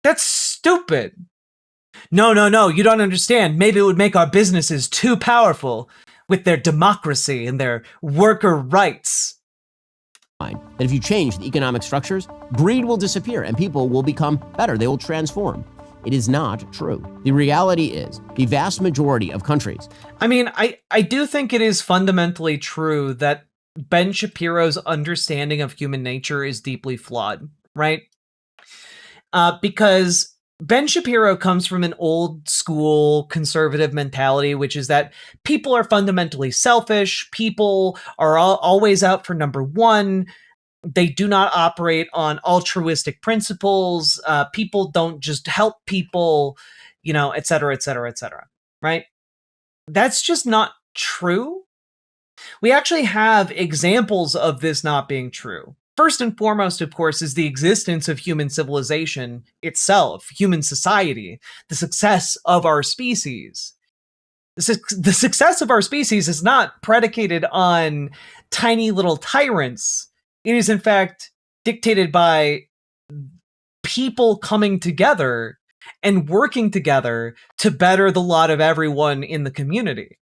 That's stupid. No, you don't understand. Maybe it would make our businesses too powerful with their democracy and their worker rights. That if you change the economic structures, greed will disappear and people will become better. They will transform. It is not true. The reality is the vast majority of countries. I mean, I do think it is fundamentally true that Ben Shapiro's understanding of human nature is deeply flawed, right? Because Ben Shapiro comes from an old school conservative mentality, which is that people are fundamentally selfish. People are always out for number one. They do not operate on altruistic principles. People don't just help people, et cetera, right? That's just not true. We actually have examples of this not being true. First and foremost, of course, is the existence of human civilization itself, human society, the success of our species. The success of our species is not predicated on tiny little tyrants. It is, in fact, dictated by people coming together and working together to better the lot of everyone in the community.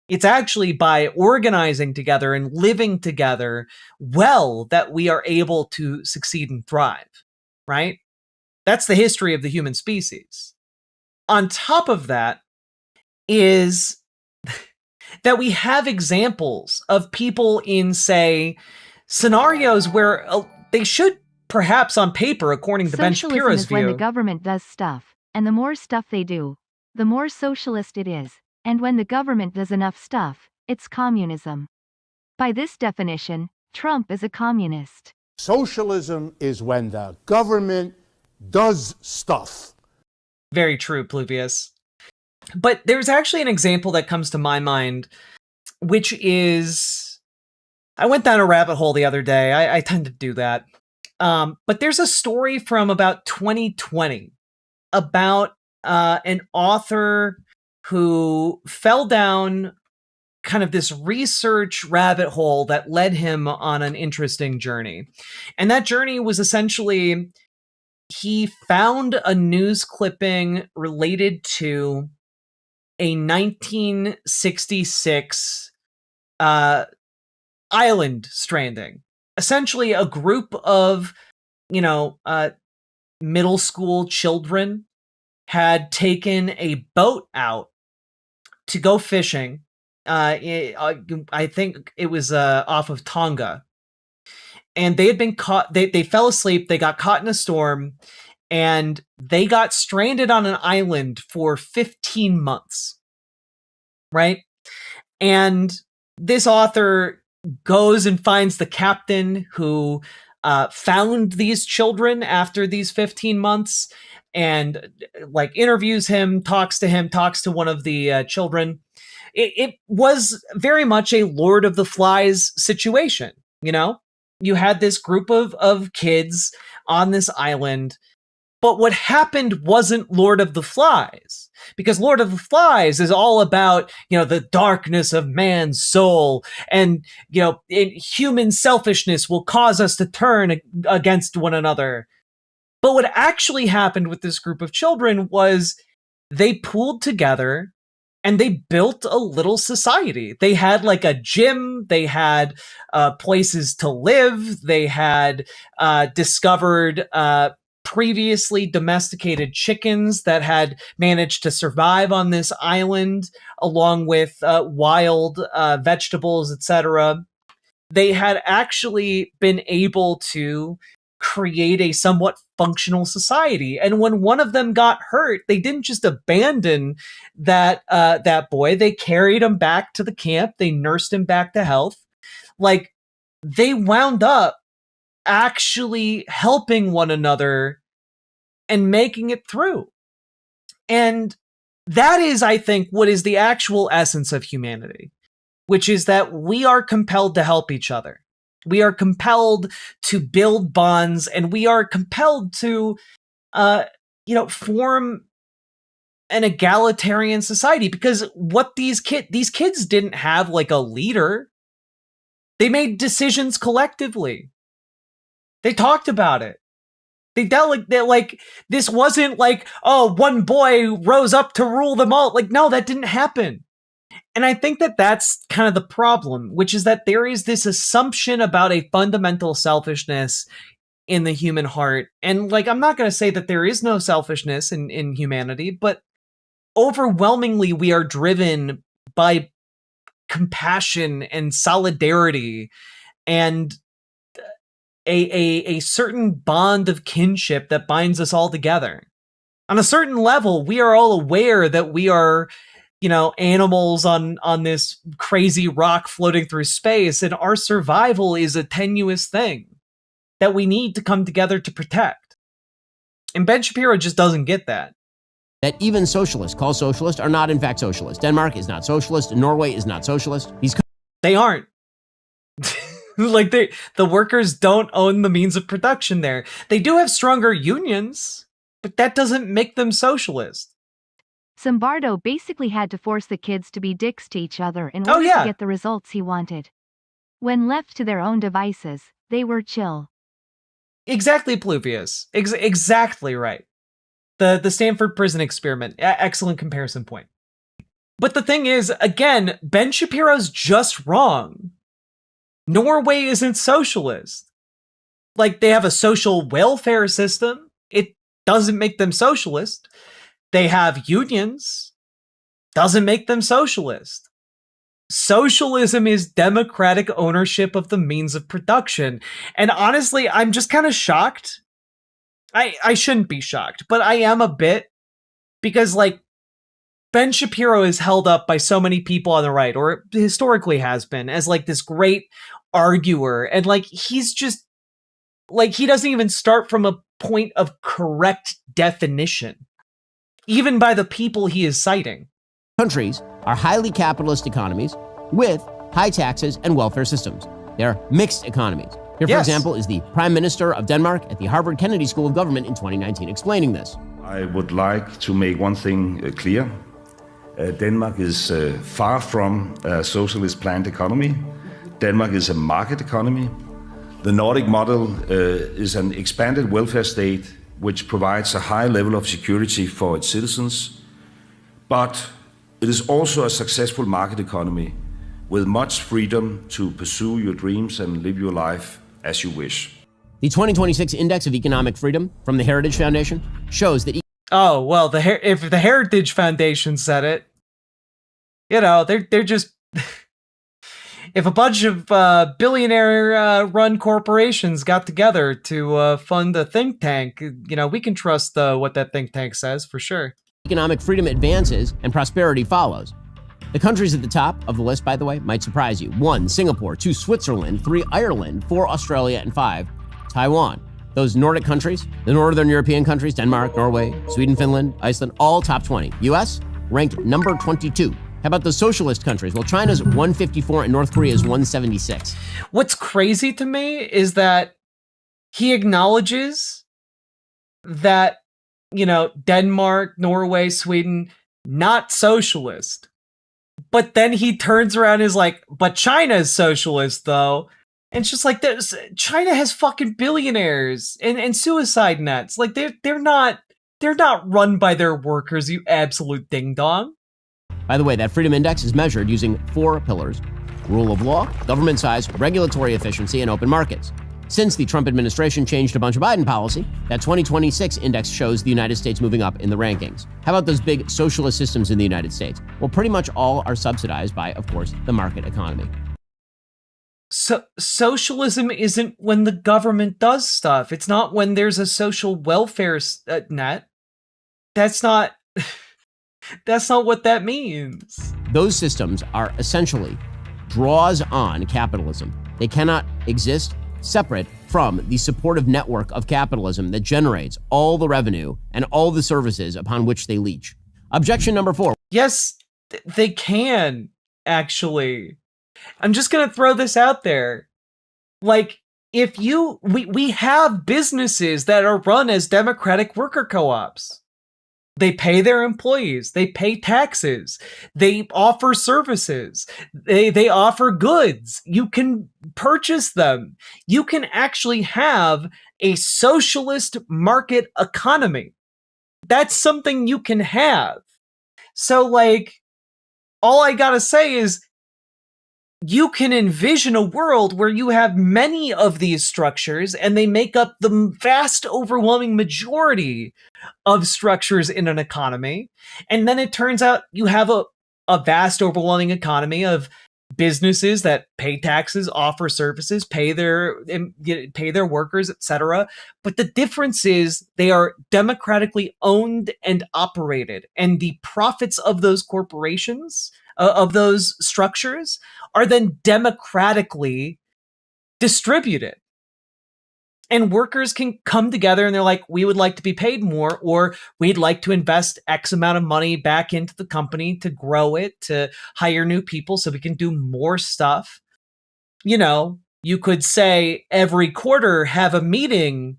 It's actually by organizing together and living together well that we are able to succeed and thrive, right? That's the history of the human species. On top of that is that we have examples of people in, say, scenarios where they should perhaps on paper, according to Ben Shapiro's view. Socialism is when the government does stuff, and the more stuff they do, the more socialist it is. And when the government does enough stuff, it's communism. By this definition, Trump is a communist. Socialism is when the government does stuff. Very true, Pluvius. But there's actually an example that comes to my mind, which is, I went down a rabbit hole the other day. I tend to do that. But there's a story from about 2020 about an author who fell down kind of this research rabbit hole that led him on an interesting journey. And that journey was essentially, he found a news clipping related to a 1966 island stranding. Essentially a group of, middle school children had taken a boat out to go fishing. I think it was off of Tonga. And they had been caught, they fell asleep, they got caught in a storm, and they got stranded on an island for 15 months. Right? And this author goes and finds the captain who found these children after these 15 months, and interviews him, talks to one of the children. It was very much a Lord of the Flies situation. You had this group of kids on this island, But what happened wasn't Lord of the Flies, because Lord of the Flies is all about, the darkness of man's soul, and, human selfishness will cause us to turn against one another. But what actually happened with this group of children was they pooled together and they built a little society. They had like a gym, they had places to live, they had discovered previously domesticated chickens that had managed to survive on this island, along with wild vegetables, etc. They had actually been able to create a somewhat functional society. And when one of them got hurt, they didn't just abandon that boy. They carried him back to the camp. They nursed him back to health. Like, they wound up actually helping one another and making it through. And that is, I think, what is the actual essence of humanity, which is that we are compelled to help each other. We are compelled to build bonds, and we are compelled to, form an egalitarian society. Because what these kids didn't have like a leader. They made decisions collectively. They talked about it. They dealt like this wasn't like, oh, one boy rose up to rule them all. Like, no, that didn't happen. And I think that that's kind of the problem, which is that there is this assumption about a fundamental selfishness in the human heart. And like, I'm not going to say that there is no selfishness in humanity, but overwhelmingly we are driven by compassion and solidarity and a certain bond of kinship that binds us all together. On a certain level, we are all aware that we are, animals on this crazy rock floating through space, and our survival is a tenuous thing that we need to come together to protect. And Ben Shapiro just doesn't get that. That even socialists called socialist are not in fact socialist. Denmark is not socialist. Norway is not socialist. They aren't. Like, the workers don't own the means of production there. They do have stronger unions, but that doesn't make them socialist. Zimbardo basically had to force the kids to be dicks to each other in order to get the results he wanted. When left to their own devices, they were chill. Exactly, Pluvius. Exactly right. The Stanford prison experiment. Excellent comparison point. But the thing is, again, Ben Shapiro's just wrong. Norway isn't socialist. Like, they have a social welfare system. It doesn't make them socialist. They have unions. Doesn't make them socialist. Socialism is democratic ownership of the means of production. And honestly, I'm just kind of shocked. I shouldn't be shocked, but I am a bit, because like, Ben Shapiro is held up by so many people on the right, or historically has been, as like this great arguer. And like, he's just like, he doesn't even start from a point of correct definition, even by the people he is citing. Countries are highly capitalist economies with high taxes and welfare systems. They're mixed economies. Here, for example, is the Prime Minister of Denmark at the Harvard Kennedy School of Government in 2019 explaining this. I would like to make one thing clear. Denmark is far from a socialist planned economy. Denmark is a market economy. The Nordic model is an expanded welfare state which provides a high level of security for its citizens. But it is also a successful market economy with much freedom to pursue your dreams and live your life as you wish. The 2026 Index of Economic Freedom from the Heritage Foundation shows that... Oh, well, if the Heritage Foundation said it, they're just... If a bunch of billionaire-run corporations got together to fund a think tank, we can trust what that think tank says, for sure. Economic freedom advances and prosperity follows. The countries at the top of the list, by the way, might surprise you. 1, Singapore. 2, Switzerland. 3, Ireland. 4, Australia. And 5, Taiwan. Those Nordic countries, the Northern European countries, Denmark, Norway, Sweden, Finland, Iceland, all top 20. U.S. ranked number 22. How about the socialist countries? Well, China's 154 and North Korea is 176. What's crazy to me is that he acknowledges that Denmark, Norway, Sweden, not socialist. But then he turns around and is like, but China is socialist, though. And it's just like, China has fucking billionaires and suicide nets. Like, they're not run by their workers, you absolute ding-dong. By the way, that freedom index is measured using 4 pillars: rule of law, government size, regulatory efficiency, and open markets. Since the Trump administration changed a bunch of Biden policy, that 2026 index shows the United States moving up in the rankings. How about those big socialist systems in the United States? Well, pretty much all are subsidized by, of course, the market economy. So socialism isn't when the government does stuff. It's not when there's a social welfare net. That's not what that means. Those systems are essentially draws on capitalism. They cannot exist separate from the supportive network of capitalism that generates all the revenue and all the services upon which they leech. Objection number 4. Yes, they can, actually. I'm just going to throw this out there. Like, we have businesses that are run as democratic worker co-ops. They pay their employees. They pay taxes. They offer services. They offer goods. You can purchase them. You can actually have a socialist market economy. That's something you can have. So, like, all I gotta say is you can envision a world where you have many of these structures and they make up the vast, overwhelming majority of structures in an economy. And then it turns out you have a vast, overwhelming economy of businesses that pay taxes, offer services, pay their workers, etc. But the difference is they are democratically owned and operated, and the profits of those corporations, of those structures, are then democratically distributed. And workers can come together and they're like, we would like to be paid more, or we'd like to invest X amount of money back into the company to grow it, to hire new people so we can do more stuff. You could say every quarter have a meeting,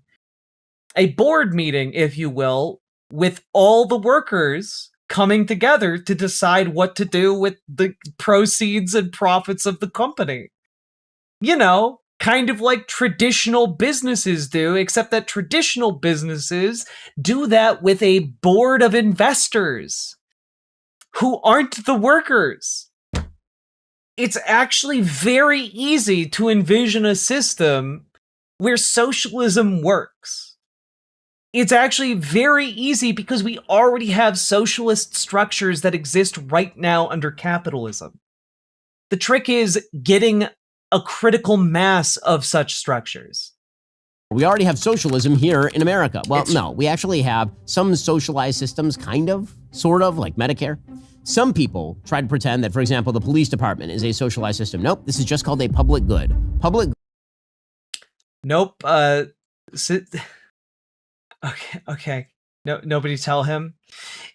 a board meeting, if you will, with all the workers coming together to decide what to do with the proceeds and profits of the company. Kind of like traditional businesses do, except that traditional businesses do that with a board of investors who aren't the workers. It's actually very easy to envision a system where socialism works. It's actually very easy because we already have socialist structures that exist right now under capitalism. The trick is getting a critical mass of such structures. We already have socialism here in America. Well, no, we actually have some socialized systems, kind of, sort of, like Medicare. Some people try to pretend that, for example, the police department is a socialized system. Nope, this is just called a public good. Nope. Okay. No, nobody tell him.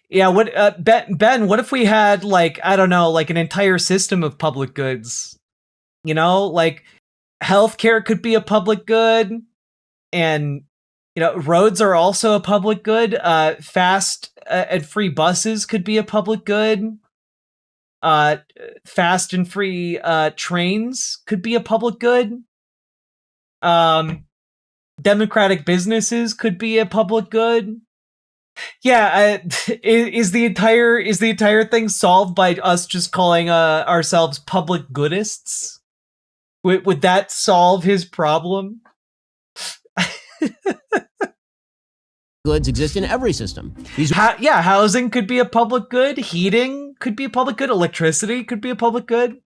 Yeah. What? Ben? What if we had an entire system of public goods? Like healthcare could be a public good, and roads are also a public good. Fast and free buses could be a public good. Fast and free trains could be a public good. Democratic businesses could be a public good. Yeah, is the entire thing solved by us just calling ourselves public goodists? Would that solve his problem? Goods exist in every system. Housing could be a public good. Heating could be a public good. Electricity could be a public good.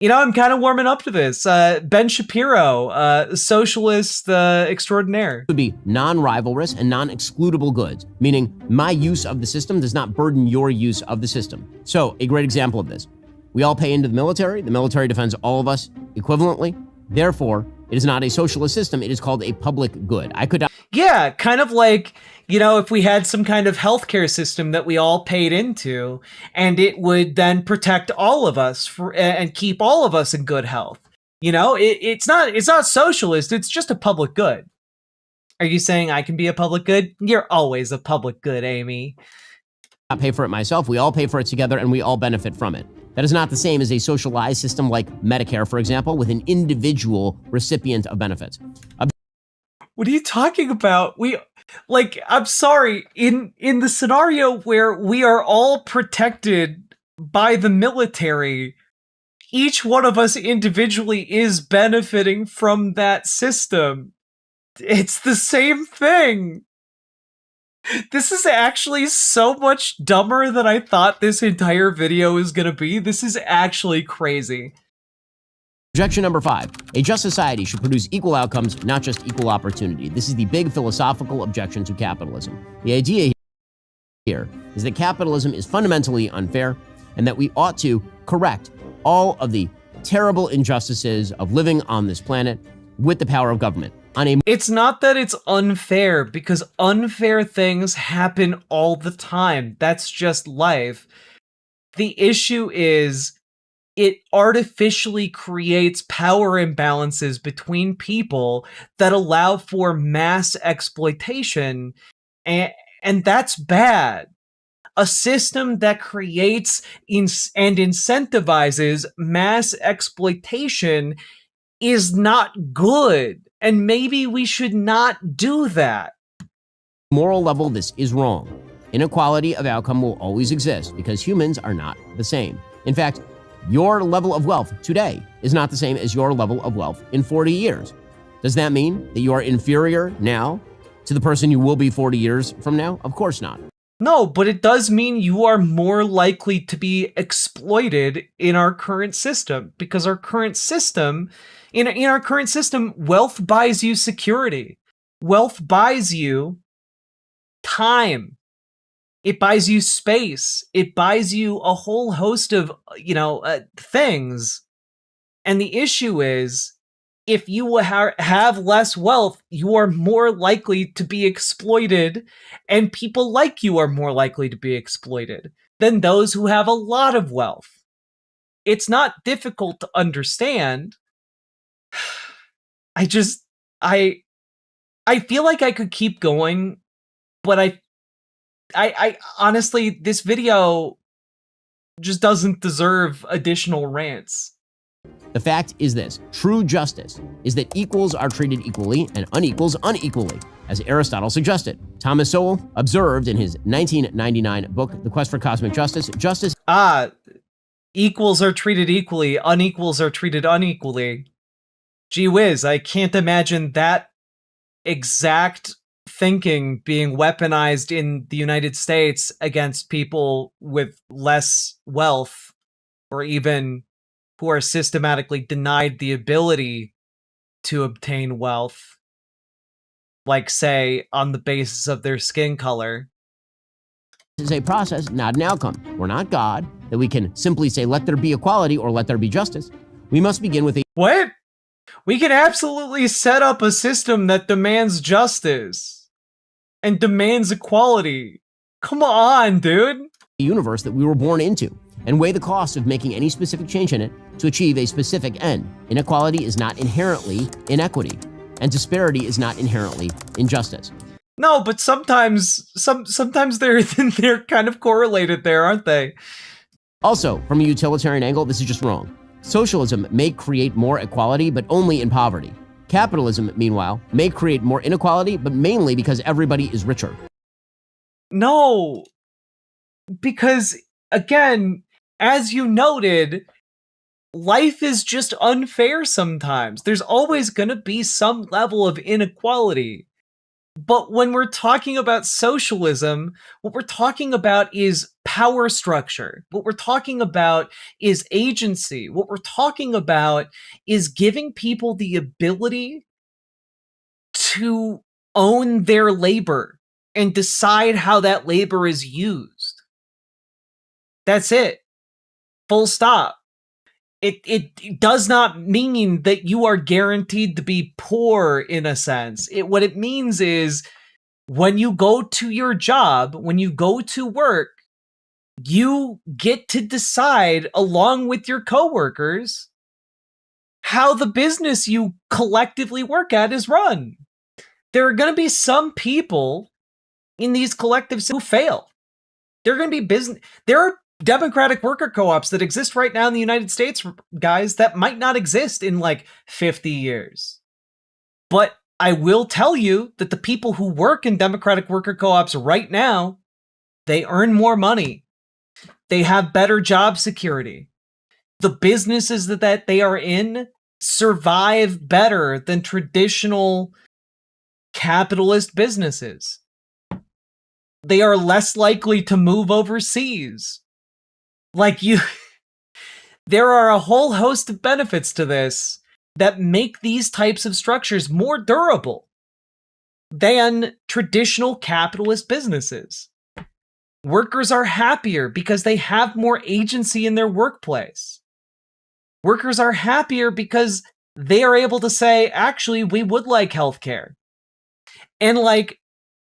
I'm kind of warming up to this. Ben Shapiro, socialist extraordinaire. Would be non-rivalrous and non-excludable goods, meaning my use of the system does not burden your use of the system. So, a great example of this. We all pay into the military. The military defends all of us equivalently. Therefore, it is not a socialist system. It is called a public good. Yeah, kind of like, if we had some kind of healthcare system that we all paid into, and it would then protect all of us and keep all of us in good health. It's not socialist. It's just a public good. Are you saying I can be a public good? You're always a public good, Amy. Not pay for it myself. We all pay for it together and we all benefit from it. That is not the same as a socialized system like Medicare, for example, with an individual recipient of benefits. What are you talking about? I'm sorry, in the scenario where we are all protected by the military, each one of us individually is benefiting from that system. It's the same thing. This is actually so much dumber than I thought this entire video was gonna be. This is actually crazy. Objection number 5. A just society should produce equal outcomes, not just equal opportunity. This is the big philosophical objection to capitalism. The idea here is that capitalism is fundamentally unfair and that we ought to correct all of the terrible injustices of living on this planet with the power of government. It's not that it's unfair, because unfair things happen all the time. That's just life. The issue is it artificially creates power imbalances between people that allow for mass exploitation, and that's bad. A system that creates and incentivizes mass exploitation is not good. And maybe we should not do that. Moral level, this is wrong. Inequality of outcome will always exist because humans are not the same. In fact, your level of wealth today is not the same as your level of wealth in 40 years. Does that mean that you are inferior now to the person you will be 40 years from now? Of course not. No, but it does mean you are more likely to be exploited in our current system, because our current system, in our current system, wealth buys you security. Wealth buys you time. It buys you space. It buys you a whole host of, things. And the issue is, if you have less wealth, you are more likely to be exploited, and people like you are more likely to be exploited than those who have a lot of wealth. It's not difficult to understand. I feel like I could keep going, but I honestly, this video just doesn't deserve additional rants. The fact is this: true justice is that equals are treated equally and unequals unequally, as Aristotle suggested. Thomas Sowell observed in his 1999 book, The Quest for Cosmic Justice, equals are treated equally, unequals are treated unequally. Gee whiz, I can't imagine that exact thinking being weaponized in the United States against people with less wealth, or even who are systematically denied the ability to obtain wealth, like, say, on the basis of their skin color. This is a process, not an outcome. We're not God, that we can simply say, let there be equality or let there be justice. We must begin with a... What? We can absolutely set up a system that demands justice and demands equality. Come on, dude. Universe that we were born into, and weigh the cost of making any specific change in it to achieve a specific end. Inequality is not inherently inequity, and disparity is not inherently injustice. No, but sometimes they're kind of correlated there, aren't they? Also, from a utilitarian angle, this is just wrong. Socialism may create more equality, but only in poverty. Capitalism, meanwhile, may create more inequality, but mainly because everybody is richer. No, because, again, as you noted, life is just unfair sometimes. There's always going to be some level of inequality. But when we're talking about socialism, what we're talking about is power structure. What we're talking about is agency. What we're talking about is giving people the ability to own their labor and decide how that labor is used. That's it. Full stop. It does not mean that you are guaranteed to be poor in a sense. What it means is when you go to your job, when you go to work, you get to decide along with your coworkers how the business you collectively work at is run. there are going to be some people in these collectives who fail. There are going to be there are democratic worker co-ops that exist right now in the United States, guys, that might not exist in like 50 years. But I will tell you that the people who work in democratic worker co-ops right now, they earn more money. They have better job security. The businesses that they are in survive better than traditional capitalist businesses. They are less likely to move overseas. There are a whole host of benefits to this that make these types of structures more durable than traditional capitalist businesses. Workers are happier because they have more agency in their workplace. Workers are happier because they are able to say, actually, we would like healthcare. And like,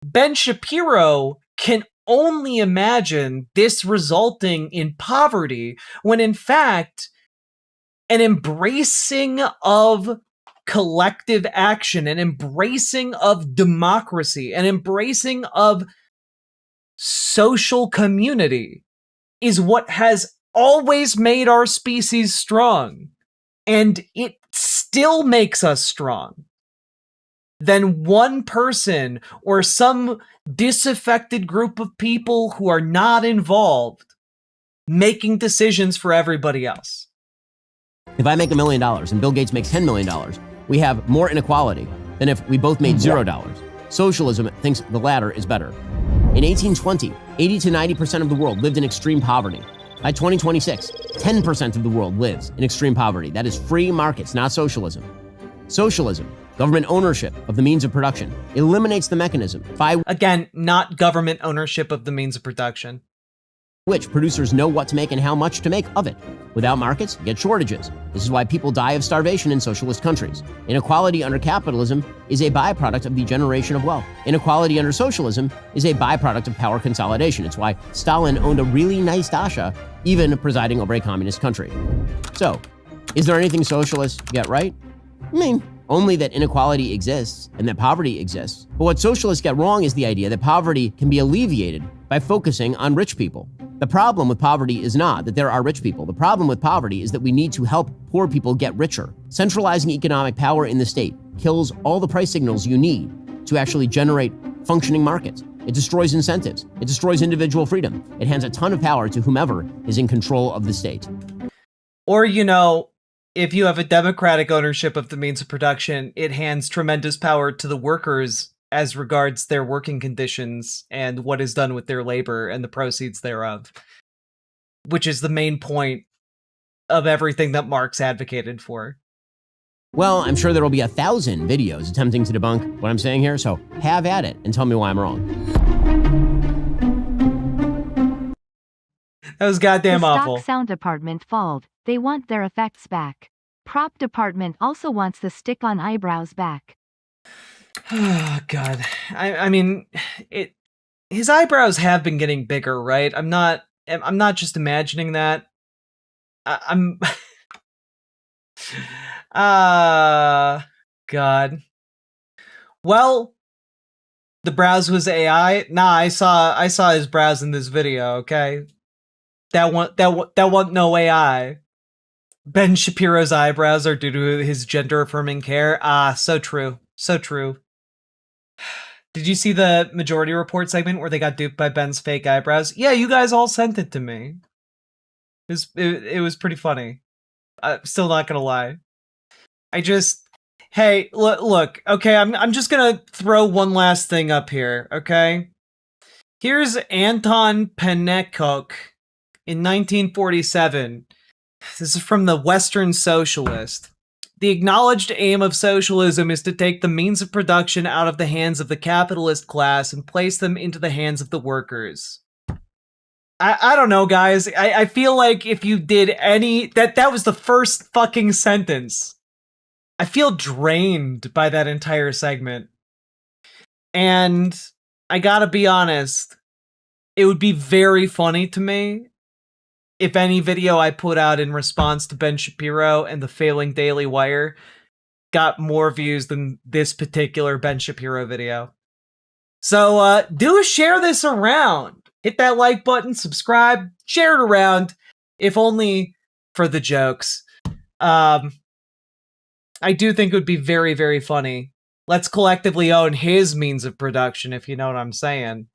Ben Shapiro can only imagine this resulting in poverty when in fact, an embracing of collective action, an embracing of democracy, an embracing of social community is what has always made our species strong. And it still makes us strong. Than one person or some disaffected group of people who are not involved making decisions for everybody else. If I make $1 million and Bill Gates makes $10 million, we have more inequality than if we both made $0. Socialism thinks the latter is better. In 1820, 80 to 90% of the world lived in extreme poverty. By 2026, 10% of the world lives in extreme poverty. That is free markets, not socialism. Socialism, government ownership of the means of production, eliminates the mechanism by again, not government ownership of the means of production, which producers know what to make and how much to make of it. Without markets, you get shortages. This is why people die of starvation in socialist countries. Inequality under capitalism is a byproduct of the generation of wealth. Inequality under socialism is a byproduct of power consolidation. It's why Stalin owned a really nice dacha, even presiding over a communist country. So, is there anything socialists get right? I mean, only that inequality exists and that poverty exists. But what socialists get wrong is the idea that poverty can be alleviated by focusing on rich people. The problem with poverty is not that there are rich people. The problem with poverty is that we need to help poor people get richer. Centralizing economic power in the state kills all the price signals you need to actually generate functioning markets. It destroys incentives. It destroys individual freedom. It hands a ton of power to whomever is in control of the state. Or, you know, if you have a democratic ownership of the means of production, it hands tremendous power to the workers as regards their working conditions and what is done with their labor and the proceeds thereof, which is the main point of everything that Marx advocated for. Well, I'm sure there will be 1,000 videos attempting to debunk what I'm saying here, so have at it and tell me why I'm wrong. That was goddamn awful. The stock sound department fold. They want their effects back. Prop department also wants the stick-on eyebrows back. Oh, God. I mean, his eyebrows have been getting bigger, right? I'm not just imagining that. I'm God. Well, the brows was AI. Nah, I saw his brows in this video, okay? That wasn't no AI. Ben Shapiro's eyebrows are due to his gender-affirming care. Ah, so true. So true. Did you see the Majority Report segment where they got duped by Ben's fake eyebrows? Yeah, you guys all sent it to me. It was pretty funny. Still not gonna lie. Hey, look, okay, I'm just gonna throw one last thing up here, okay? Here's Anton Pannekoek in 1947. This is from the Western Socialist. The acknowledged aim of socialism is to take the means of production out of the hands of the capitalist class and place them into the hands of the workers. I don't know, guys. I feel like if you did any... That was the first fucking sentence. I feel drained by that entire segment. And I gotta be honest, it would be very funny to me if any video I put out in response to Ben Shapiro and the failing Daily Wire got more views than this particular Ben Shapiro video. So do share this around. Hit that like button, subscribe, share it around, if only for the jokes. I do think it would be very, very funny. Let's collectively own his means of production, if you know what I'm saying.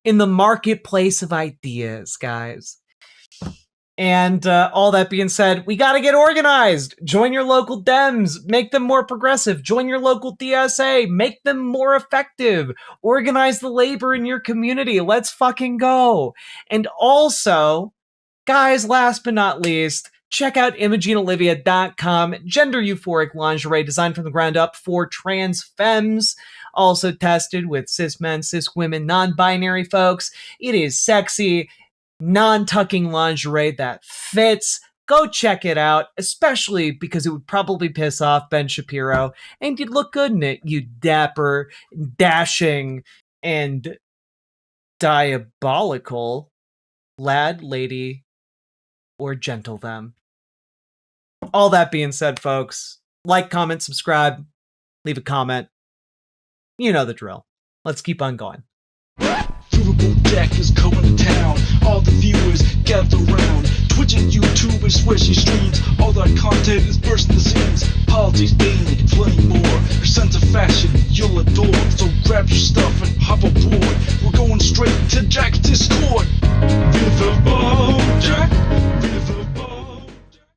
In the marketplace of ideas, guys. And all that being said, we got to get organized. Join your local Dems. Make them more progressive. Join your local DSA. Make them more effective. Organize the labor in your community. Let's fucking go. And also, guys, last but not least, check out ImogeneOlivia.com. Gender euphoric lingerie designed from the ground up for trans femmes. Also tested with cis men, cis women, non-binary folks. It is sexy, non-tucking lingerie that fits. Go check it out, especially because it would probably piss off Ben Shapiro, and you'd look good in it, you dapper, dashing, and diabolical lad, lady, or gentle them. All that being said, folks, like, comment, subscribe, leave a comment. You know the drill. Let's keep on going. Riverboat Jack is coming to town. All the viewers gather around. Twitch and YouTube and swishy streams. All that content is bursting the seams. Politics, gaming, and plenty more. Your sense of fashion you'll adore. So grab your stuff and hop aboard. We're going straight to Jack's